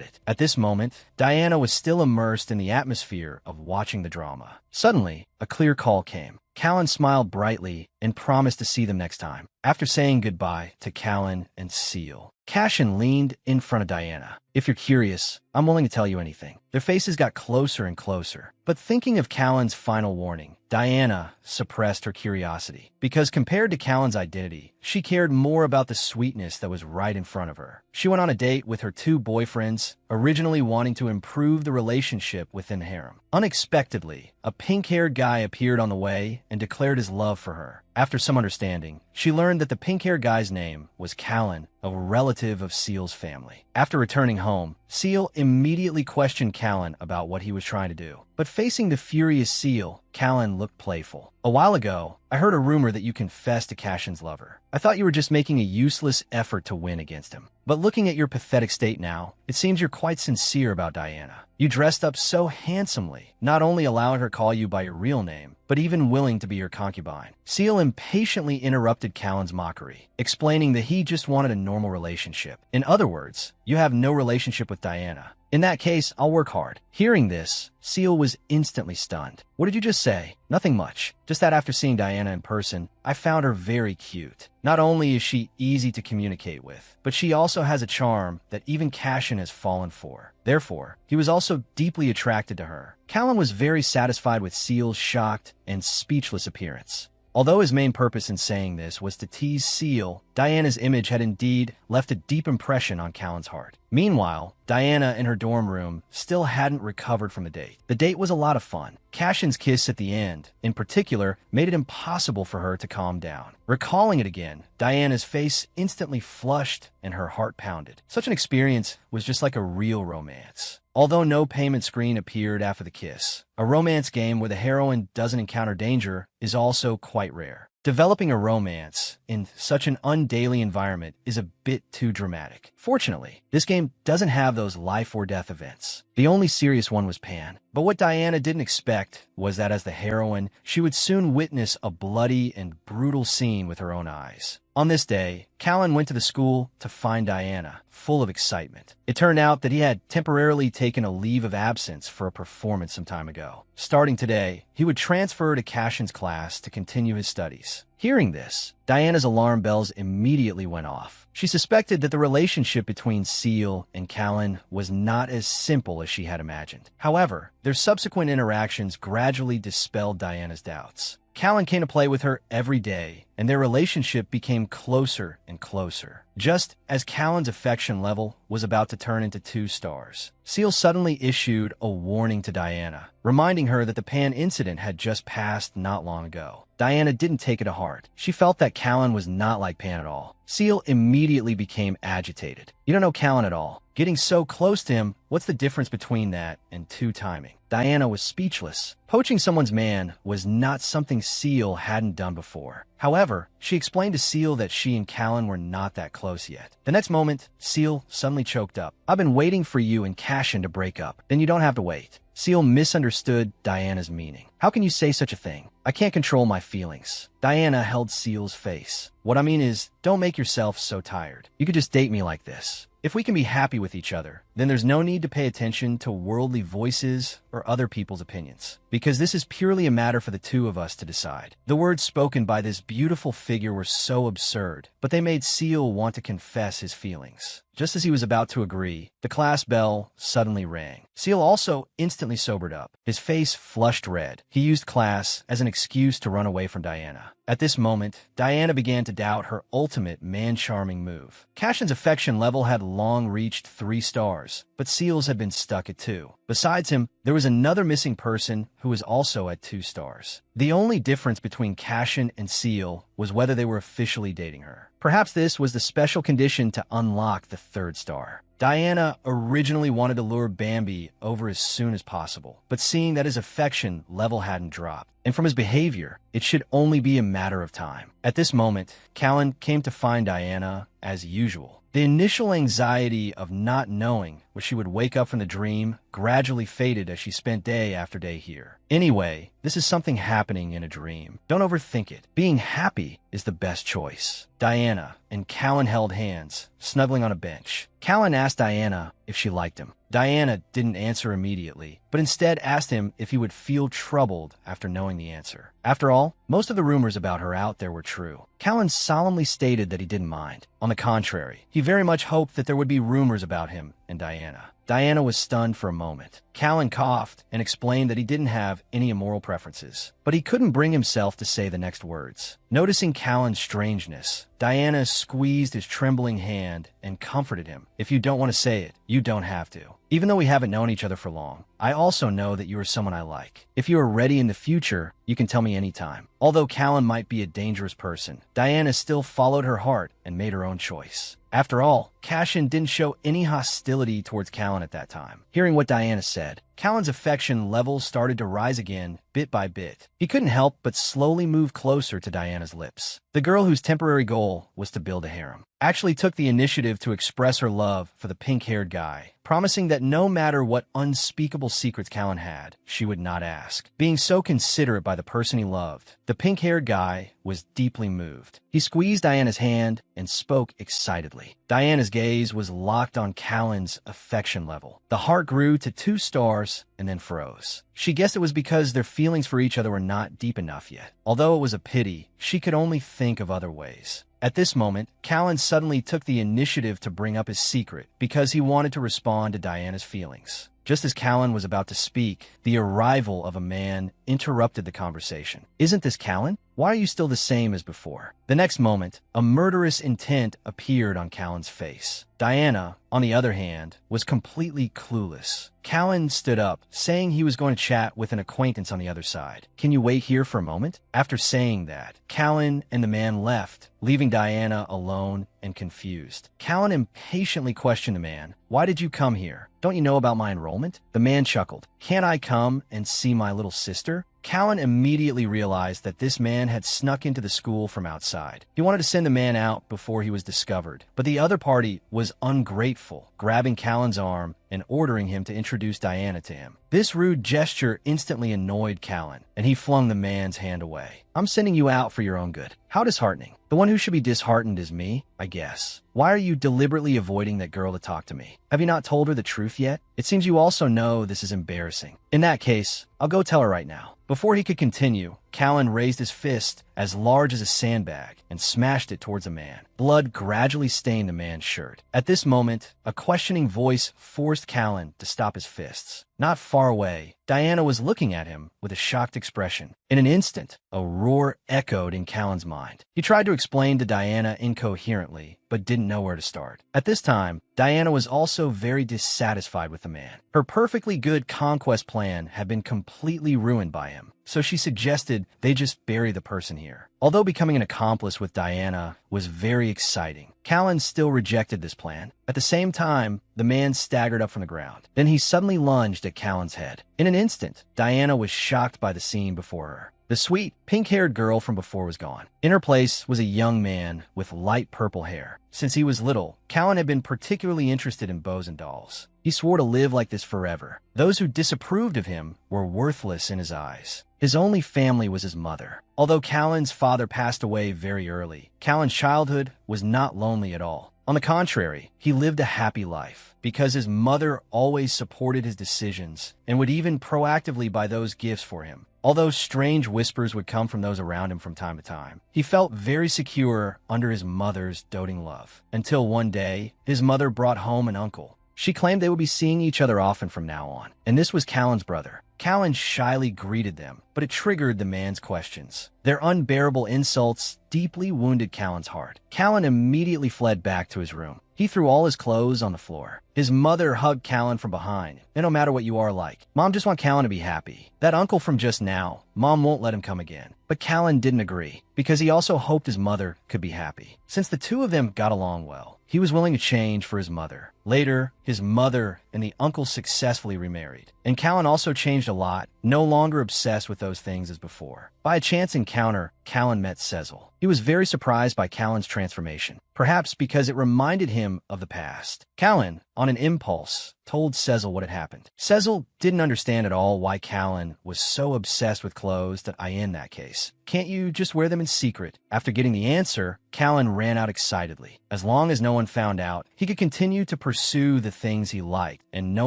it. At this moment, Diana was still immersed in the atmosphere of watching the drama. Suddenly, a clear call came. Callan smiled brightly and promised to see them next time. After saying goodbye to Callan and Seal, Cashin leaned in front of Diana. If you're curious, I'm willing to tell you anything. Their faces got closer and closer. But thinking of Callan's final warning, Diana suppressed her curiosity. Because compared to Callan's identity, she cared more about the sweetness that was right in front of her. She went on a date with her two boyfriends, originally wanting to improve the relationship within the harem. Unexpectedly, a pink-haired guy appeared on the way and declared his love for her. After some understanding, she learned that the pink-haired guy's name was Callan, a relative of Seal's family. After returning home, Seal immediately questioned Callan about what he was trying to do. But facing the furious Seal, Callan looked playful. A while ago, I heard a rumor that you confessed to Cashin's lover. I thought you were just making a useless effort to win against him. But looking at your pathetic state now, it seems you're quite sincere about Diana. You dressed up so handsomely, not only allowing her to call you by your real name, but even willing to be your concubine. Seal impatiently interrupted Callan's mockery, explaining that he just wanted a normal relationship. In other words, you have no relationship with Diana. In that case, I'll work hard. Hearing this, Seal was instantly stunned. What did you just say? Nothing much. Just that after seeing Diana in person, I found her very cute. Not only is she easy to communicate with, but she also has a charm that even Cashin has fallen for. Therefore, he was also deeply attracted to her. Callan was very satisfied with Seal's shocked and speechless appearance. Although his main purpose in saying this was to tease Seal, Diana's image had indeed left a deep impression on Callan's heart. Meanwhile, Diana in her dorm room still hadn't recovered from the date. The date was a lot of fun. Cashin's kiss at the end, in particular, made it impossible for her to calm down. Recalling it again, Diana's face instantly flushed and her heart pounded. Such an experience was just like a real romance. Although no payment screen appeared after the kiss, a romance game where the heroine doesn't encounter danger is also quite rare. Developing a romance in such an undaily environment is a bit too dramatic. Fortunately, this game doesn't have those life or death events. The only serious one was Pan. But what Diana didn't expect was that as the heroine, she would soon witness a bloody and brutal scene with her own eyes. On this day, Callan went to the school to find Diana, full of excitement. It turned out that he had temporarily taken a leave of absence for a performance some time ago. Starting today, he would transfer to Cashin's class to continue his studies. Hearing this, Diana's alarm bells immediately went off. She suspected that the relationship between Seal and Callan was not as simple as she had imagined. However, their subsequent interactions gradually dispelled Diana's doubts. Callan came to play with her every day, and their relationship became closer and closer. Just as Callan's affection level was about to turn into 2 stars, Seal suddenly issued a warning to Diana, reminding her that the Pan incident had just passed not long ago. Diana didn't take it to heart. She felt that Callan was not like Pan at all. Seal immediately became agitated. You don't know Callan at all. Getting so close to him, what's the difference between that and 2 timing? Diana was speechless. Poaching someone's man was not something Seal hadn't done before. However, she explained to Seal that she and Callan were not that close yet. The next moment, Seal suddenly choked up. "I've been waiting for you and Cashin to break up. Then you don't have to wait." Seal misunderstood Diana's meaning. "How can you say such a thing? I can't control my feelings." Diana held Seal's face. "What I mean is, don't make yourself so tired. You could just date me like this. If we can be happy with each other, then there's no need to pay attention to worldly voices or other people's opinions, because this is purely a matter for the two of us to decide." The words spoken by this beautiful figure were so absurd, but they made Seal want to confess his feelings. Just as he was about to agree, the class bell suddenly rang. Seal also instantly sobered up. His face flushed red. He used class as an excuse to run away from Diana. At this moment, Diana began to doubt her ultimate man-charming move. Cashin's affection level had long reached 3 stars, but Seal's had been stuck at 2. Besides him, there was another missing person who was also at 2 stars. The only difference between Cashin and Seal was whether they were officially dating her. Perhaps this was the special condition to unlock the 3rd star. Diana originally wanted to lure Bambi over as soon as possible, but seeing that his affection level hadn't dropped, and from his behavior, it should only be a matter of time. At this moment, Callan came to find Diana as usual. The initial anxiety of not knowing where she would wake up from the dream gradually faded as she spent day after day here. Anyway, this is something happening in a dream. Don't overthink it. Being happy is the best choice. Diana and Callan held hands, snuggling on a bench. Callan asked Diana if she liked him. Diana didn't answer immediately, but instead asked him if he would feel troubled after knowing the answer. After all, most of the rumors about her out there were true. Callan solemnly stated that he didn't mind. On the contrary, he very much hoped that there would be rumors about him and Diana. Diana was stunned for a moment. Callan coughed and explained that he didn't have any immoral preferences, but he couldn't bring himself to say the next words. Noticing Callan's strangeness, Diana squeezed his trembling hand and comforted him. "If you don't want to say it, you don't have to. Even though we haven't known each other for long, I also know that you are someone I like. If you are ready in the future, you can tell me anytime." Although Callan might be a dangerous person, Diana still followed her heart and made her own choice. After all, Cashin didn't show any hostility towards Callan at that time. Hearing what Diana said, Callan's affection levels started to rise again, bit by bit. He couldn't help but slowly move closer to Diana's lips. The girl whose temporary goal was to build a harem actually took the initiative to express her love for the pink-haired guy, promising that no matter what unspeakable secrets Callan had, she would not ask. Being so considerate by the person he loved, the pink-haired guy was deeply moved. He squeezed Diana's hand and spoke excitedly. Diana's gaze was locked on Callan's affection level. The heart grew to 2 stars and then froze. She guessed it was because their feelings for each other were not deep enough yet. Although it was a pity, she could only think of other ways. At this moment, Callan suddenly took the initiative to bring up his secret because he wanted to respond to Diana's feelings. Just as Callan was about to speak, the arrival of a man interrupted the conversation. "Isn't this Callan? Why are you still the same as before?" The next moment, a murderous intent appeared on Callan's face. Diana, on the other hand, was completely clueless. Callan stood up, saying he was going to chat with an acquaintance on the other side. "Can you wait here for a moment?" After saying that, Callan and the man left, leaving Diana alone and confused. Callan impatiently questioned the man, "Why did you come here? Don't you know about my enrollment?" The man chuckled. "Can't I come and see my little sister?" Callan immediately realized that this man had snuck into the school from outside. He wanted to send the man out before he was discovered, but the other party was ungrateful, grabbing Callan's arm and ordering him to introduce Diana to him. This rude gesture instantly annoyed Callan, and he flung the man's hand away. "I'm sending you out for your own good." How disheartening. The one who should be disheartened is me, I guess. Why are you deliberately avoiding that girl to talk to me? Have you not told her the truth yet? It seems you also know this is embarrassing. In that case, I'll go tell her right now. Before he could continue, Callan raised his fist as large as a sandbag and smashed it towards the man. Blood gradually stained the man's shirt. At this moment, a questioning voice forced Callan to stop his fists. Not far away, Diana was looking at him with a shocked expression. In an instant, a roar echoed in Callan's mind. He tried to explain to Diana incoherently, but didn't know where to start. At this time, Diana was also very dissatisfied with the man. Her perfectly good conquest plan had been completely ruined by him, so she suggested they just bury the person here. Although becoming an accomplice with Diana was very exciting, Callan still rejected this plan. At the same time, the man staggered up from the ground. Then he suddenly lunged at Callan's head. In an instant, Diana was shocked by the scene before her. The sweet, pink-haired girl from before was gone. In her place was a young man with light purple hair. Since he was little, Callan had been particularly interested in bows and dolls. He swore to live like this forever. Those who disapproved of him were worthless in his eyes. His only family was his mother. Although Callan's father passed away very early, Callan's childhood was not lonely at all. On the contrary, he lived a happy life because his mother always supported his decisions and would even proactively buy those gifts for him. Although strange whispers would come from those around him from time to time, he felt very secure under his mother's doting love. Until one day, his mother brought home an uncle. She claimed they would be seeing each other often from now on, and this was Callan's brother. Callan shyly greeted them, but it triggered the man's questions. Their unbearable insults deeply wounded Callan's heart. Callan immediately fled back to his room. He threw all his clothes on the floor. His mother hugged Callan from behind. And no matter what you are like, Mom just want Callan to be happy. That uncle from just now, Mom won't let him come again. But Callan didn't agree, because he also hoped his mother could be happy. Since the two of them got along well, he was willing to change for his mother. Later, his mother and the uncle successfully remarried. And Callan also changed a lot, no longer obsessed with those things as before. By a chance encounter, Callan met Cecil. He was very surprised by Callan's transformation, perhaps because it reminded him of the past. Callan, on an impulse, told Cecil what had happened. Cecil didn't understand at all why Callan was so obsessed with clothes that in that case. Can't you just wear them in secret? After getting the answer, Callan ran out excitedly. As long as no one found out, he could continue to pursue the things he liked, and no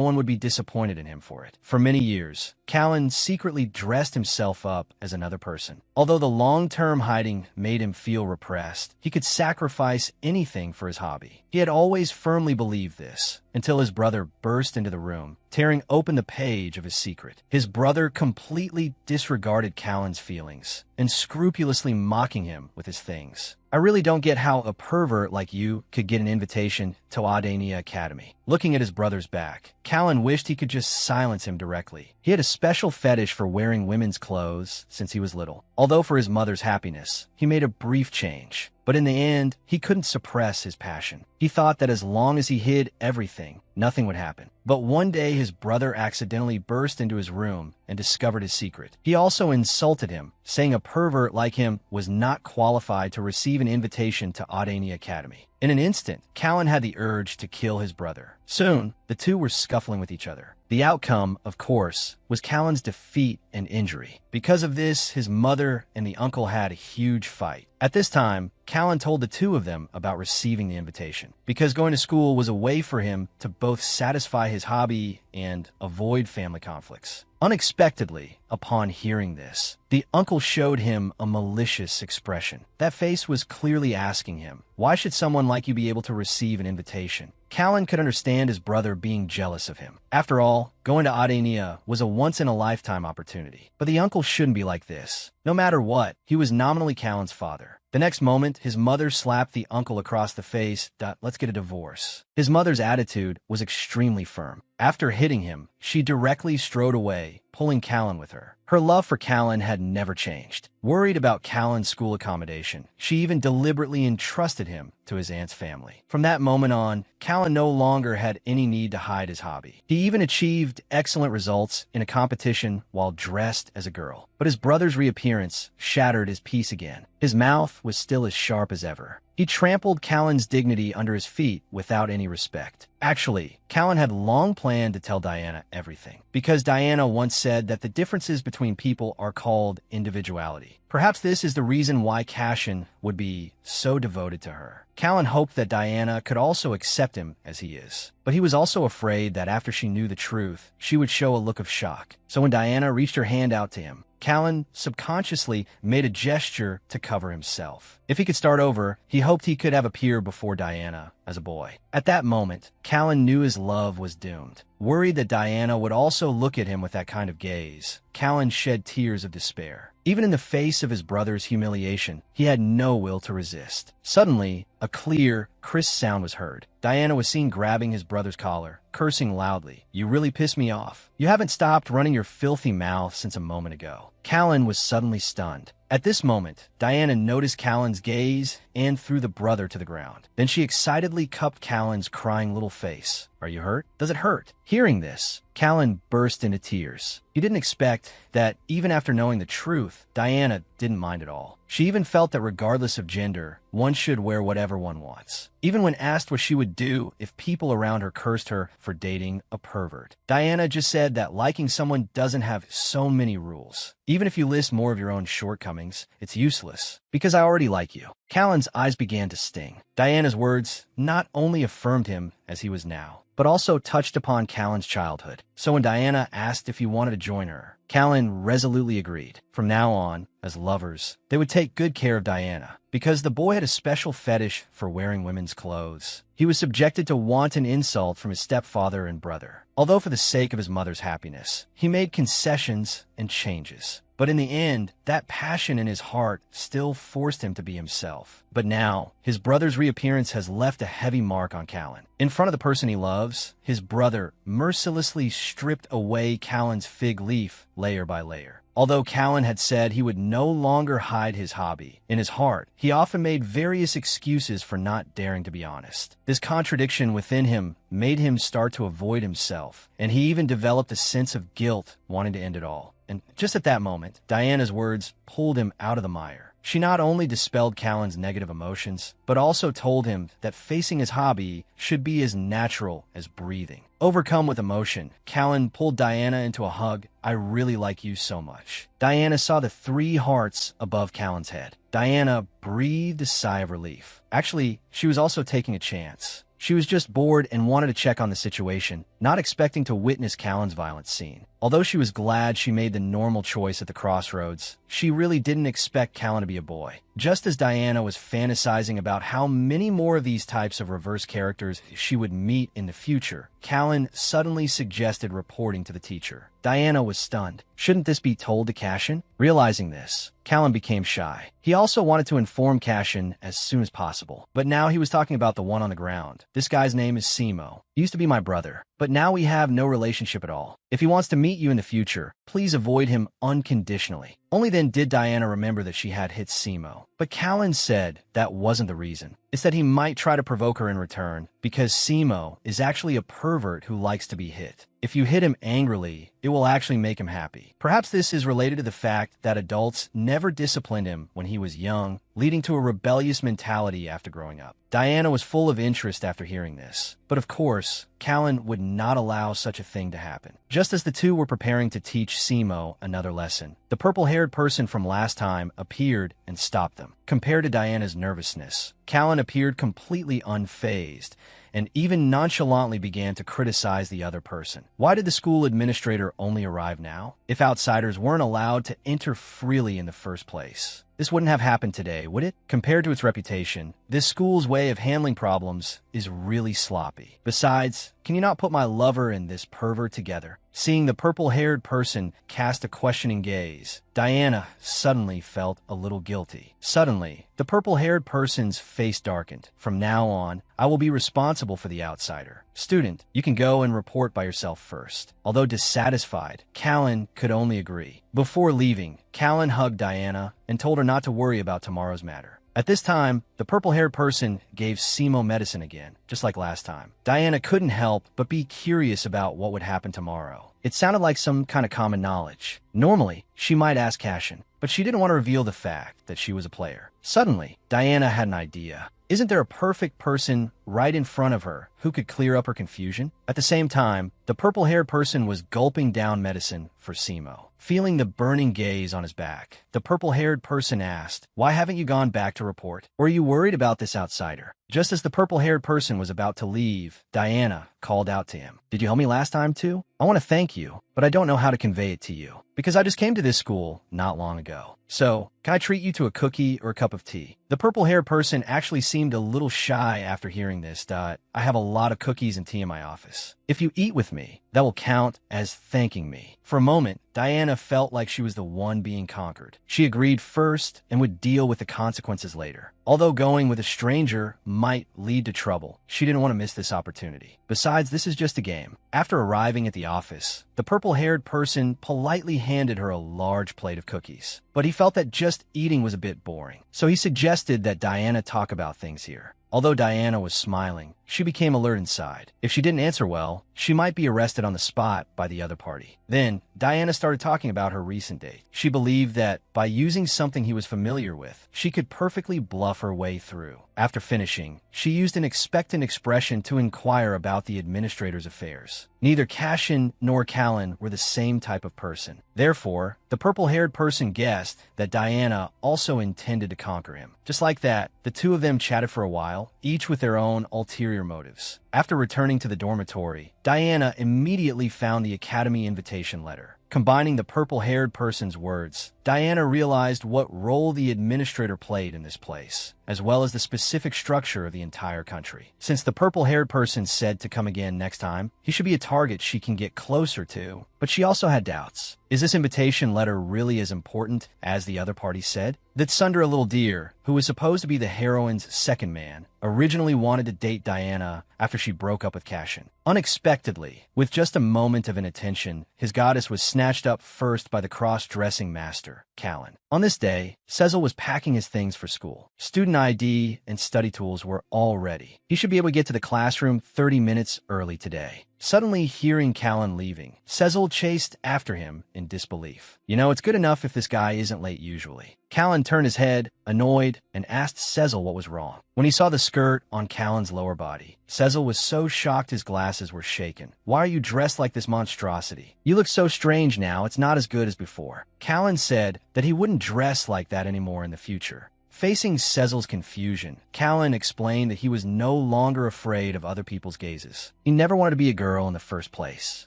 one would be disappointed in him for it. For many years, Callan secretly dressed himself up as another person. Although the long-term hiding made him feel repressed, he could sacrifice anything for his hobby. He had always firmly believed this, until his brother burst into the room, tearing open the page of his secret. His brother completely disregarded Callan's feelings and scrupulously mocking him with his things. I really don't get how a pervert like you could get an invitation to Adania Academy. Looking at his brother's back, Callan wished he could just silence him directly. He had a special fetish for wearing women's clothes since he was little. Although for his mother's happiness, he made a brief change. But in the end, he couldn't suppress his passion. He thought that as long as he hid everything, nothing would happen. But one day his brother accidentally burst into his room and discovered his secret. He also insulted him, saying a pervert like him was not qualified to receive an invitation to Adania Academy. In an instant, Callan had the urge to kill his brother. Soon, the two were scuffling with each other. The outcome, of course, was Callan's defeat and injury. Because of this, his mother and the uncle had a huge fight. At this time, Callan told the two of them about receiving the invitation, because going to school was a way for him to both satisfy his hobby and avoid family conflicts. Unexpectedly, upon hearing this, the uncle showed him a malicious expression. That face was clearly asking him, why should someone like you be able to receive an invitation? Callan could understand his brother being jealous of him. After all, going to Adania was a once-in-a-lifetime opportunity. But the uncle shouldn't be like this. No matter what, he was nominally Callan's father. The next moment, his mother slapped the uncle across the face. Let's get a divorce. His mother's attitude was extremely firm. After hitting him, she directly strode away, pulling Callan with her. Her love for Callan had never changed. Worried about Callan's school accommodation, she even deliberately entrusted him to his aunt's family. From that moment on, Callan no longer had any need to hide his hobby. He even achieved excellent results in a competition while dressed as a girl. But his brother's reappearance shattered his peace again. His mouth was still as sharp as ever. He trampled Callan's dignity under his feet without any respect. Actually, Callan had long planned to tell Diana everything, because Diana once said that the differences between people are called individuality. Perhaps this is the reason why Cashin would be so devoted to her. Callan hoped that Diana could also accept him as he is, but he was also afraid that after she knew the truth, she would show a look of shock. So when Diana reached her hand out to him, Callan subconsciously made a gesture to cover himself. If he could start over, he hoped he could have appeared before Diana as a boy. At that moment, Callan knew his love was doomed. Worried that Diana would also look at him with that kind of gaze, Callan shed tears of despair. Even in the face of his brother's humiliation, he had no will to resist. Suddenly, a clear, crisp sound was heard. Diana was seen grabbing his brother's collar, cursing loudly. "You really piss me off. You haven't stopped running your filthy mouth since a moment ago." Callan was suddenly stunned. At this moment, Diana noticed Callan's gaze and threw the brother to the ground. Then she excitedly cupped Callan's crying little face. "Are you hurt? Does it hurt?" Hearing this, Callan burst into tears. He didn't expect that even after knowing the truth, Diana didn't mind at all. She even felt that regardless of gender, one should wear whatever one wants. Even when asked what she would do if people around her cursed her for dating a pervert, Diana just said that liking someone doesn't have so many rules. "Even if you list more of your own shortcomings, it's useless, because I already like you." Callan's eyes began to sting. Diana's words not only affirmed him as he was now, but also touched upon Callan's childhood. So when Diana asked if he wanted to join her, Callan resolutely agreed. From now on, as lovers, they would take good care of Diana, because the boy had a special fetish for wearing women's clothes. He was subjected to wanton insult from his stepfather and brother. Although for the sake of his mother's happiness, he made concessions and changes. But in the end, that passion in his heart still forced him to be himself. But now, his brother's reappearance has left a heavy mark on Callan. In front of the person he loves, his brother mercilessly stripped away Callan's fig leaf layer by layer. Although Callan had said he would no longer hide his hobby, in his heart, he often made various excuses for not daring to be honest. This contradiction within him made him start to avoid himself, and he even developed a sense of guilt wanting to end it all. And just at that moment, Diana's words pulled him out of the mire. She not only dispelled Callan's negative emotions, but also told him that facing his hobby should be as natural as breathing. Overcome with emotion, Callan pulled Diana into a hug. "I really like you so much." Diana saw the 3 hearts above Callan's head. Diana breathed a sigh of relief. Actually, she was also taking a chance. She was just bored and wanted to check on the situation, not expecting to witness Callan's violent scene. Although she was glad she made the normal choice at the crossroads, she really didn't expect Callan to be a boy. Just as Diana was fantasizing about how many more of these types of reverse characters she would meet in the future, Callan suddenly suggested reporting to the teacher. Diana was stunned. Shouldn't this be told to Cashin? Realizing this, Callan became shy. He also wanted to inform Cashin as soon as possible, but now he was talking about the one on the ground. "This guy's name is Simo. He used to be my brother, but now we have no relationship at all. If he wants to meet you in the future, please avoid him unconditionally." Only then did Diana remember that she had hit Simo. But Callan said that wasn't the reason. It's that he might try to provoke her in return, because Simo is actually a pervert who likes to be hit. If you hit him angrily, it will actually make him happy. Perhaps this is related to the fact that adults never disciplined him when he was young, leading to a rebellious mentality after growing up. Diana was full of interest after hearing this. But of course, Callan would not allow such a thing to happen. Just as the two were preparing to teach Simo another lesson, the purple-haired person from last time appeared and stopped them. Compared to Diana's nervousness, Callan appeared completely unfazed and even nonchalantly began to criticize the other person. Why did the school administrator only arrive now? If outsiders weren't allowed to enter freely in the first place, this wouldn't have happened today, would it? Compared to its reputation, this school's way of handling problems is really sloppy. Besides, can you not put my lover and this pervert together? Seeing the purple-haired person cast a questioning gaze, Diana suddenly felt a little guilty. Suddenly, the purple-haired person's face darkened. "From now on, I will be responsible for the outsider. Student, you can go and report by yourself first." Although dissatisfied, Callan could only agree. Before leaving, Callan hugged Diana and told her not to worry about tomorrow's matter. At this time, the purple-haired person gave Simo medicine again, just like last time. Diana couldn't help but be curious about what would happen tomorrow. It sounded like some kind of common knowledge. Normally, she might ask Cashin, but she didn't want to reveal the fact that she was a player. Suddenly, Diana had an idea. Isn't there a perfect person right in front of her who could clear up her confusion? At the same time, the purple-haired person was gulping down medicine for Simo. Feeling the burning gaze on his back, the purple-haired person asked, "Why haven't you gone back to report? Or are you worried about this outsider?" Just as the purple-haired person was about to leave, Diana called out to him, "Did you help me last time too? I want to thank you, but I don't know how to convey it to you, because I just came to this school not long ago. So, Can I treat you to a cookie or a cup of tea? The purple-haired person actually seemed a little shy after hearing this. I have a lot of cookies and tea in my office. If you eat with me, that will count as thanking me. For a moment, Diana felt like she was the one being conquered. She agreed first and would deal with the consequences later. Although going with a stranger might lead to trouble, she didn't want to miss this opportunity. Besides, this is just a game. After arriving at the office, the purple-haired person politely handed her a large plate of cookies. But he felt that just eating was a bit boring, so he suggested that Diana talk about things here. Although Diana was smiling, she became alert inside. If she didn't answer well, she might be arrested on the spot by the other party. Then, Diana started talking about her recent date. She believed that by using something he was familiar with, she could perfectly bluff her way through. After finishing, she used an expectant expression to inquire about the administrator's affairs. Neither Cashin nor Callan were the same type of person. Therefore, the purple-haired person guessed that Diana also intended to conquer him. Just like that, the two of them chatted for a while, each with their own ulterior motives. After returning to the dormitory, Diana immediately found the academy invitation letter. Combining the purple-haired person's words, Diana realized what role the administrator played in this place, as well as the specific structure of the entire country. Since the purple-haired person said to come again next time, he should be a target she can get closer to. But she also had doubts. Is this invitation letter really as important as the other party said? That Sunder, a little deer, who was supposed to be the heroine's second man, originally wanted to date Diana after she broke up with Cashin. Unexpectedly, with just a moment of inattention, his goddess was snatched up first by the cross-dressing master, Callan. On this day, Cecil was packing his things for school. Student ID and study tools were all ready. He should be able to get to the classroom 30 minutes early today. Suddenly hearing Callan leaving, Cecil chased after him in disbelief. You know, it's good enough if this guy isn't late usually. Callan turned his head, annoyed, and asked Cecil what was wrong. When he saw the skirt on Callan's lower body, Cecil was so shocked his glasses were shaken. Why are you dressed like this monstrosity? You look so strange now, it's not as good as before. Callan said that he wouldn't dress like that anymore in the future. Facing Cecil's confusion, Callan explained that he was no longer afraid of other people's gazes. He never wanted to be a girl in the first place.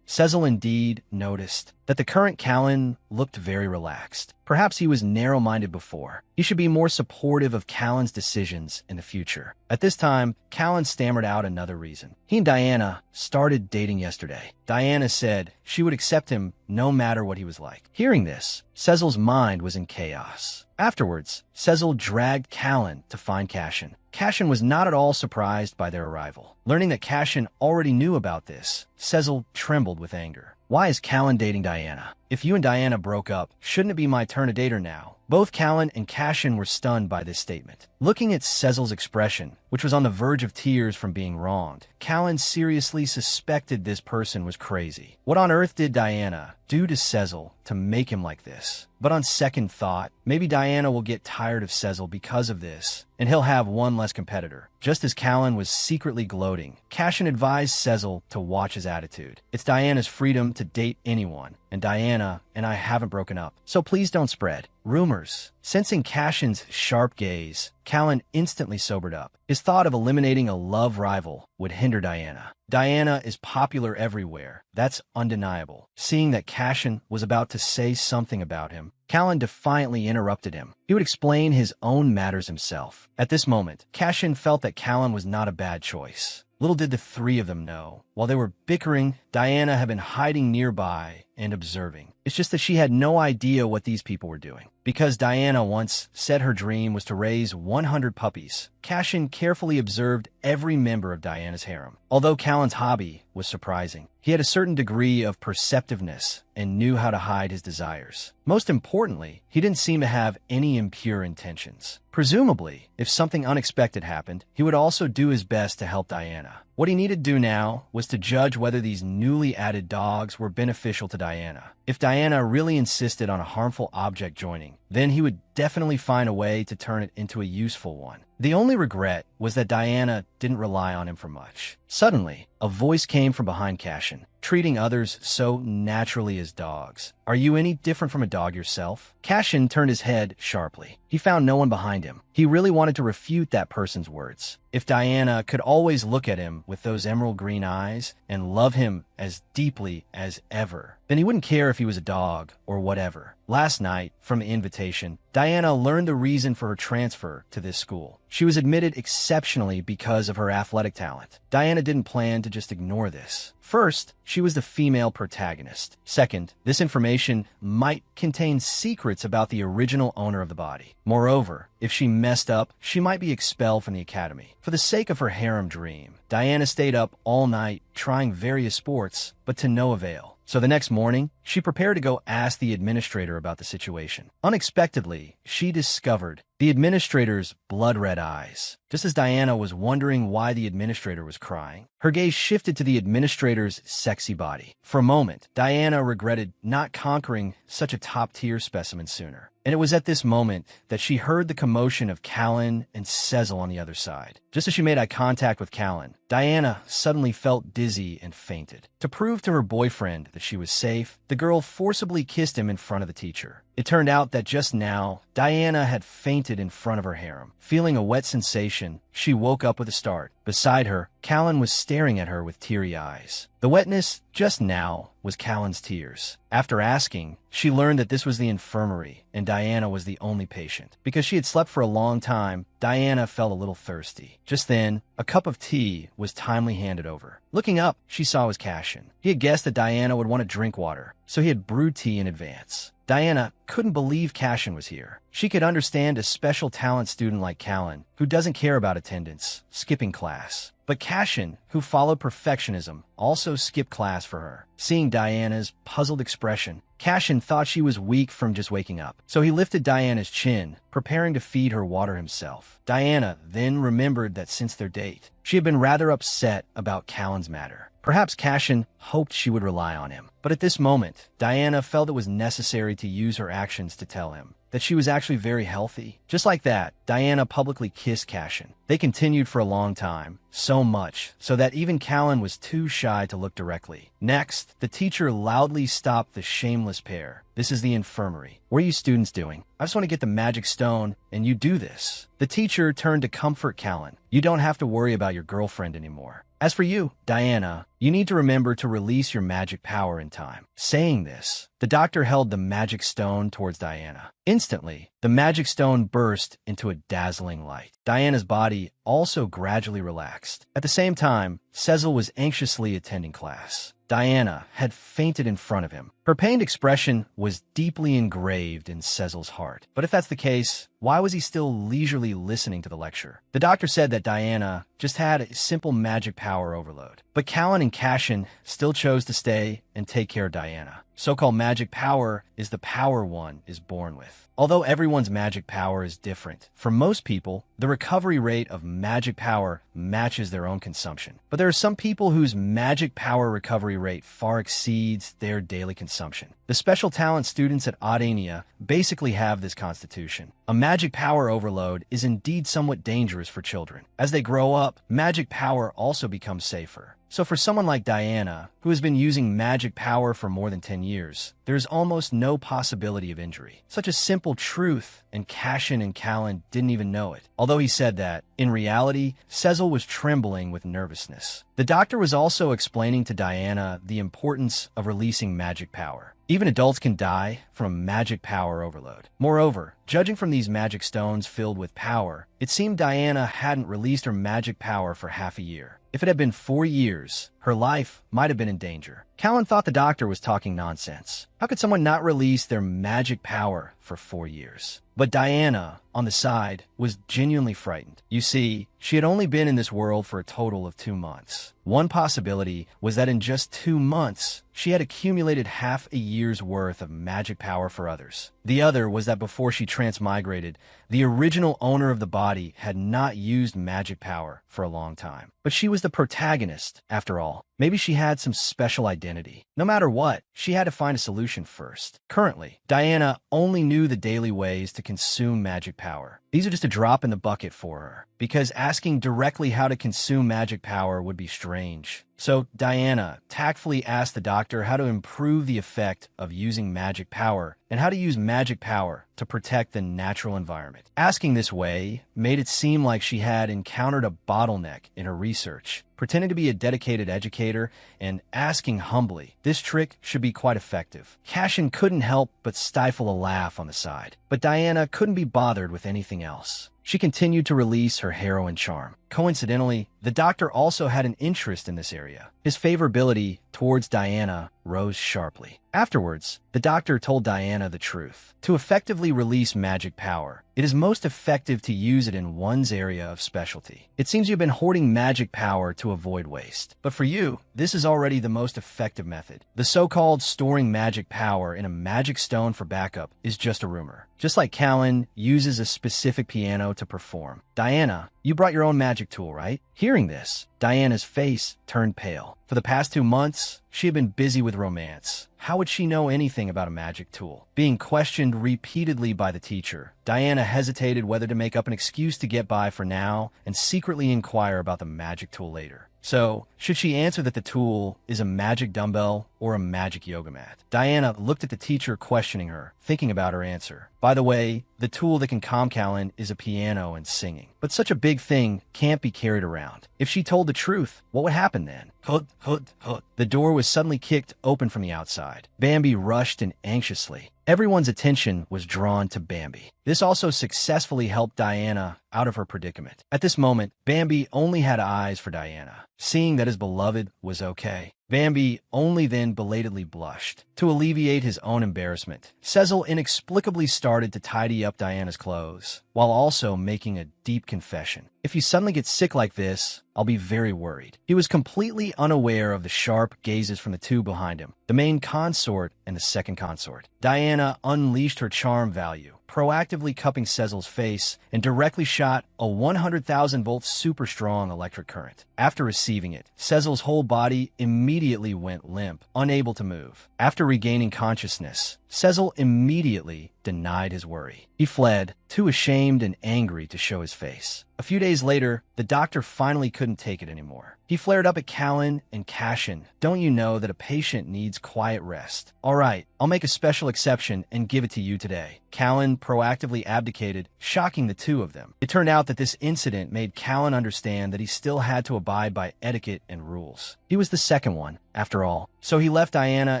Cecil indeed noticed that the current Callan looked very relaxed. Perhaps he was narrow-minded before. He should be more supportive of Callan's decisions in the future. At this time, Callan stammered out another reason. He and Diana started dating yesterday. Diana said she would accept him no matter what he was like. Hearing this, Cecil's mind was in chaos. Afterwards, Cecil dragged Callan to find Cashin. Cashin was not at all surprised by their arrival. Learning that Cashin already knew about this, Cecil trembled with anger. Why is Callan dating Diana? If you and Diana broke up, shouldn't it be my turn to date her now? Both Callan and Cashin were stunned by this statement. Looking at Cecil's expression, which was on the verge of tears from being wronged, Callan seriously suspected this person was crazy. What on earth did Diana do to Cecil to make him like this? But on second thought, maybe Diana will get tired of Cecil because of this, and he'll have one less competitor. Just as Callan was secretly gloating, Cashin advised Cecil to watch his attitude. It's Diana's freedom to date anyone, and Diana and I haven't broken up, so please don't spread rumors. Sensing Cashin's sharp gaze, Callan instantly sobered up. His thought of eliminating a love rival would hinder Diana. Diana is popular everywhere. That's undeniable. Seeing that Cashin was about to say something about him, Callan defiantly interrupted him. He would explain his own matters himself. At this moment, Cashin felt that Callan was not a bad choice. Little did the three of them know. While they were bickering, Diana had been hiding nearby and observing. It's just that she had no idea what these people were doing. Because Diana once said her dream was to raise 100 puppies, Cashin carefully observed every member of Diana's harem. Although Callan's hobby was surprising, he had a certain degree of perceptiveness and knew how to hide his desires. Most importantly, he didn't seem to have any impure intentions. Presumably, if something unexpected happened, he would also do his best to help Diana. What he needed to do now was to judge whether these newly added dogs were beneficial to Diana. If Diana really insisted on a harmful object joining, then he would definitely find a way to turn it into a useful one. The only regret was that Diana didn't rely on him for much. Suddenly, a voice came from behind Cashin, treating others so naturally as dogs. Are you any different from a dog yourself? Cashin turned his head sharply. He found no one behind him. He really wanted to refute that person's words. If Diana could always look at him with those emerald green eyes and love him as deeply as ever. Then he wouldn't care if he was a dog or whatever. Last night, from the invitation, Diana learned the reason for her transfer to this school. She was admitted exceptionally because of her athletic talent. Diana didn't plan to just ignore this. First, she was the female protagonist. Second, this information might contain secrets about the original owner of the body. Moreover, if she messed up, she might be expelled from the academy. For the sake of her harem dream, Diana stayed up all night trying various sports, but to no avail. So the next morning, she prepared to go ask the administrator about the situation. Unexpectedly, she discovered the administrator's blood-red eyes. Just as Diana was wondering why the administrator was crying, her gaze shifted to the administrator's sexy body. For a moment, Diana regretted not conquering such a top-tier specimen sooner. And it was at this moment that she heard the commotion of Callan and Cecil on the other side. Just as she made eye contact with Callan, Diana suddenly felt dizzy and fainted. To prove to her boyfriend that she was safe, the girl forcibly kissed him in front of the teacher. It turned out that just now, Diana had fainted in front of her harem. Feeling a wet sensation, she woke up with a start. Beside her, Callan was staring at her with teary eyes. The wetness just now was Callan's tears. After asking, she learned that this was the infirmary and Diana was the only patient. Because she had slept for a long time, Diana felt a little thirsty. Just then, a cup of tea was timely handed over. Looking up, she saw it was Cashin. He had guessed that Diana would want to drink water, so he had brewed tea in advance. Diana couldn't believe Cashin was here. She could understand a special talent student like Callan, who doesn't care about attendance, skipping class. But Cashin, who followed perfectionism, also skipped class for her. Seeing Diana's puzzled expression, Cashin thought she was weak from just waking up. So he lifted Diana's chin, preparing to feed her water himself. Diana then remembered that since their date, she had been rather upset about Callan's matter. Perhaps Cashin hoped she would rely on him. But at this moment, Diana felt it was necessary to use her actions to tell him that she was actually very healthy. Just like that, Diana publicly kissed Cashin. They continued for a long time, so much so that even Callan was too shy to look directly. Next, the teacher loudly stopped the shameless pair. This is the infirmary. What are you students doing? I just want to get the magic stone, and you do this. The teacher turned to comfort Callan. You don't have to worry about your girlfriend anymore. As for you, Diana, you need to remember to release your magic power in time. Saying this, the doctor held the magic stone towards Diana. Instantly, the magic stone burst into a dazzling light. Diana's body also gradually relaxed. At the same time, Cecil was anxiously attending class. Diana had fainted in front of him. Her pained expression was deeply engraved in Cecil's heart. But if that's the case, why was he still leisurely listening to the lecture? The doctor said that Diana just had a simple magic power overload. But Callan and Cashin still chose to stay and take care of Diana. So-called magic power is the power one is born with. Although everyone's magic power is different, for most people, the recovery rate of magic power matches their own consumption. But there are some people whose magic power recovery rate far exceeds their daily consumption. The special talent students at Adenia basically have this constitution. A magic power overload is indeed somewhat dangerous for children. As they grow up, magic power also becomes safer. So for someone like Diana, who has been using magic power for more than 10 years, there's almost no possibility of injury. Such a simple truth, and Cashin and Callan didn't even know it. Although he said that, in reality, Cecil was trembling with nervousness. The doctor was also explaining to Diana the importance of releasing magic power. Even adults can die from magic power overload. Moreover, judging from these magic stones filled with power, it seemed Diana hadn't released her magic power for half a year. If it had been 4 years, her life might have been in danger. Callan thought the doctor was talking nonsense. How could someone not release their magic power for 4 years? But Diana, on the side, was genuinely frightened. You see, she had only been in this world for a total of 2 months. One possibility was that in just 2 months, she had accumulated half a year's worth of magic power for others. The other was that before she transmigrated, the original owner of the body had not used magic power for a long time. But she was the protagonist, after all. Maybe she had some special identity. No matter what, she had to find a solution first. Currently, Diana only knew the daily ways to consume magic power. These are just a drop in the bucket for her, because asking directly how to consume magic power would be strange. So Diana tactfully asked the doctor how to improve the effect of using magic power and how to use magic power to protect the natural environment. Asking this way made it seem like she had encountered a bottleneck in her research. pretending to be a dedicated educator and asking humbly. This trick should be quite effective. Cashin couldn't help but stifle a laugh on the side, but Diana couldn't be bothered with anything else. She continued to release her heroin charm. Coincidentally, the doctor also had an interest in this area. His favorability towards Diana rose sharply. Afterwards, the doctor told Diana the truth. To effectively release magic power, it is most effective to use it in one's area of specialty. It seems you've been hoarding magic power to avoid waste. But for you, this is already the most effective method. The so-called storing magic power in a magic stone for backup is just a rumor. Just like Callan uses a specific piano to perform. Diana, you brought your own magic tool, right? Hearing this, Diana's face turned pale. For the past 2 months, she had been busy with romance. How would she know anything about a magic tool? Being questioned repeatedly by the teacher, Diana hesitated whether to make up an excuse to get by for now and secretly inquire about the magic tool later. So, should she answer that the tool is a magic dumbbell or a magic yoga mat? Diana looked at the teacher questioning her, thinking about her answer. By the way, the tool that can calm Callan is a piano and singing. But such a big thing can't be carried around. If she told the truth, what would happen then? Hut, hut, hut. The door was suddenly kicked open from the outside. Bambi rushed in anxiously. Everyone's attention was drawn to Bambi. This also successfully helped Diana out of her predicament. At this moment, Bambi only had eyes for Diana, seeing that his beloved was okay. Bambi only then belatedly blushed. To alleviate his own embarrassment, Cecil inexplicably started to tidy up Diana's clothes, while also making a deep confession. If you suddenly get sick like this, I'll be very worried. He was completely unaware of the sharp gazes from the two behind him, the main consort and the second consort. Diana unleashed her charm value, proactively cupping Cecil's face, and directly shot a 100,000-volt super-strong electric current. After receiving it, Cecil's whole body immediately went limp, unable to move. After regaining consciousness, Cecil immediately denied his worry. He fled, too ashamed and angry to show his face. A few days later, the doctor finally couldn't take it anymore. He flared up at Callan and Cashin. Don't you know that a patient needs quiet rest? All right, I'll make a special exception and give it to you today. Callan proactively abdicated, shocking the two of them. It turned out that this incident made Callan understand that he still had to abide by etiquette and rules. He was the second one, after all. So he left Diana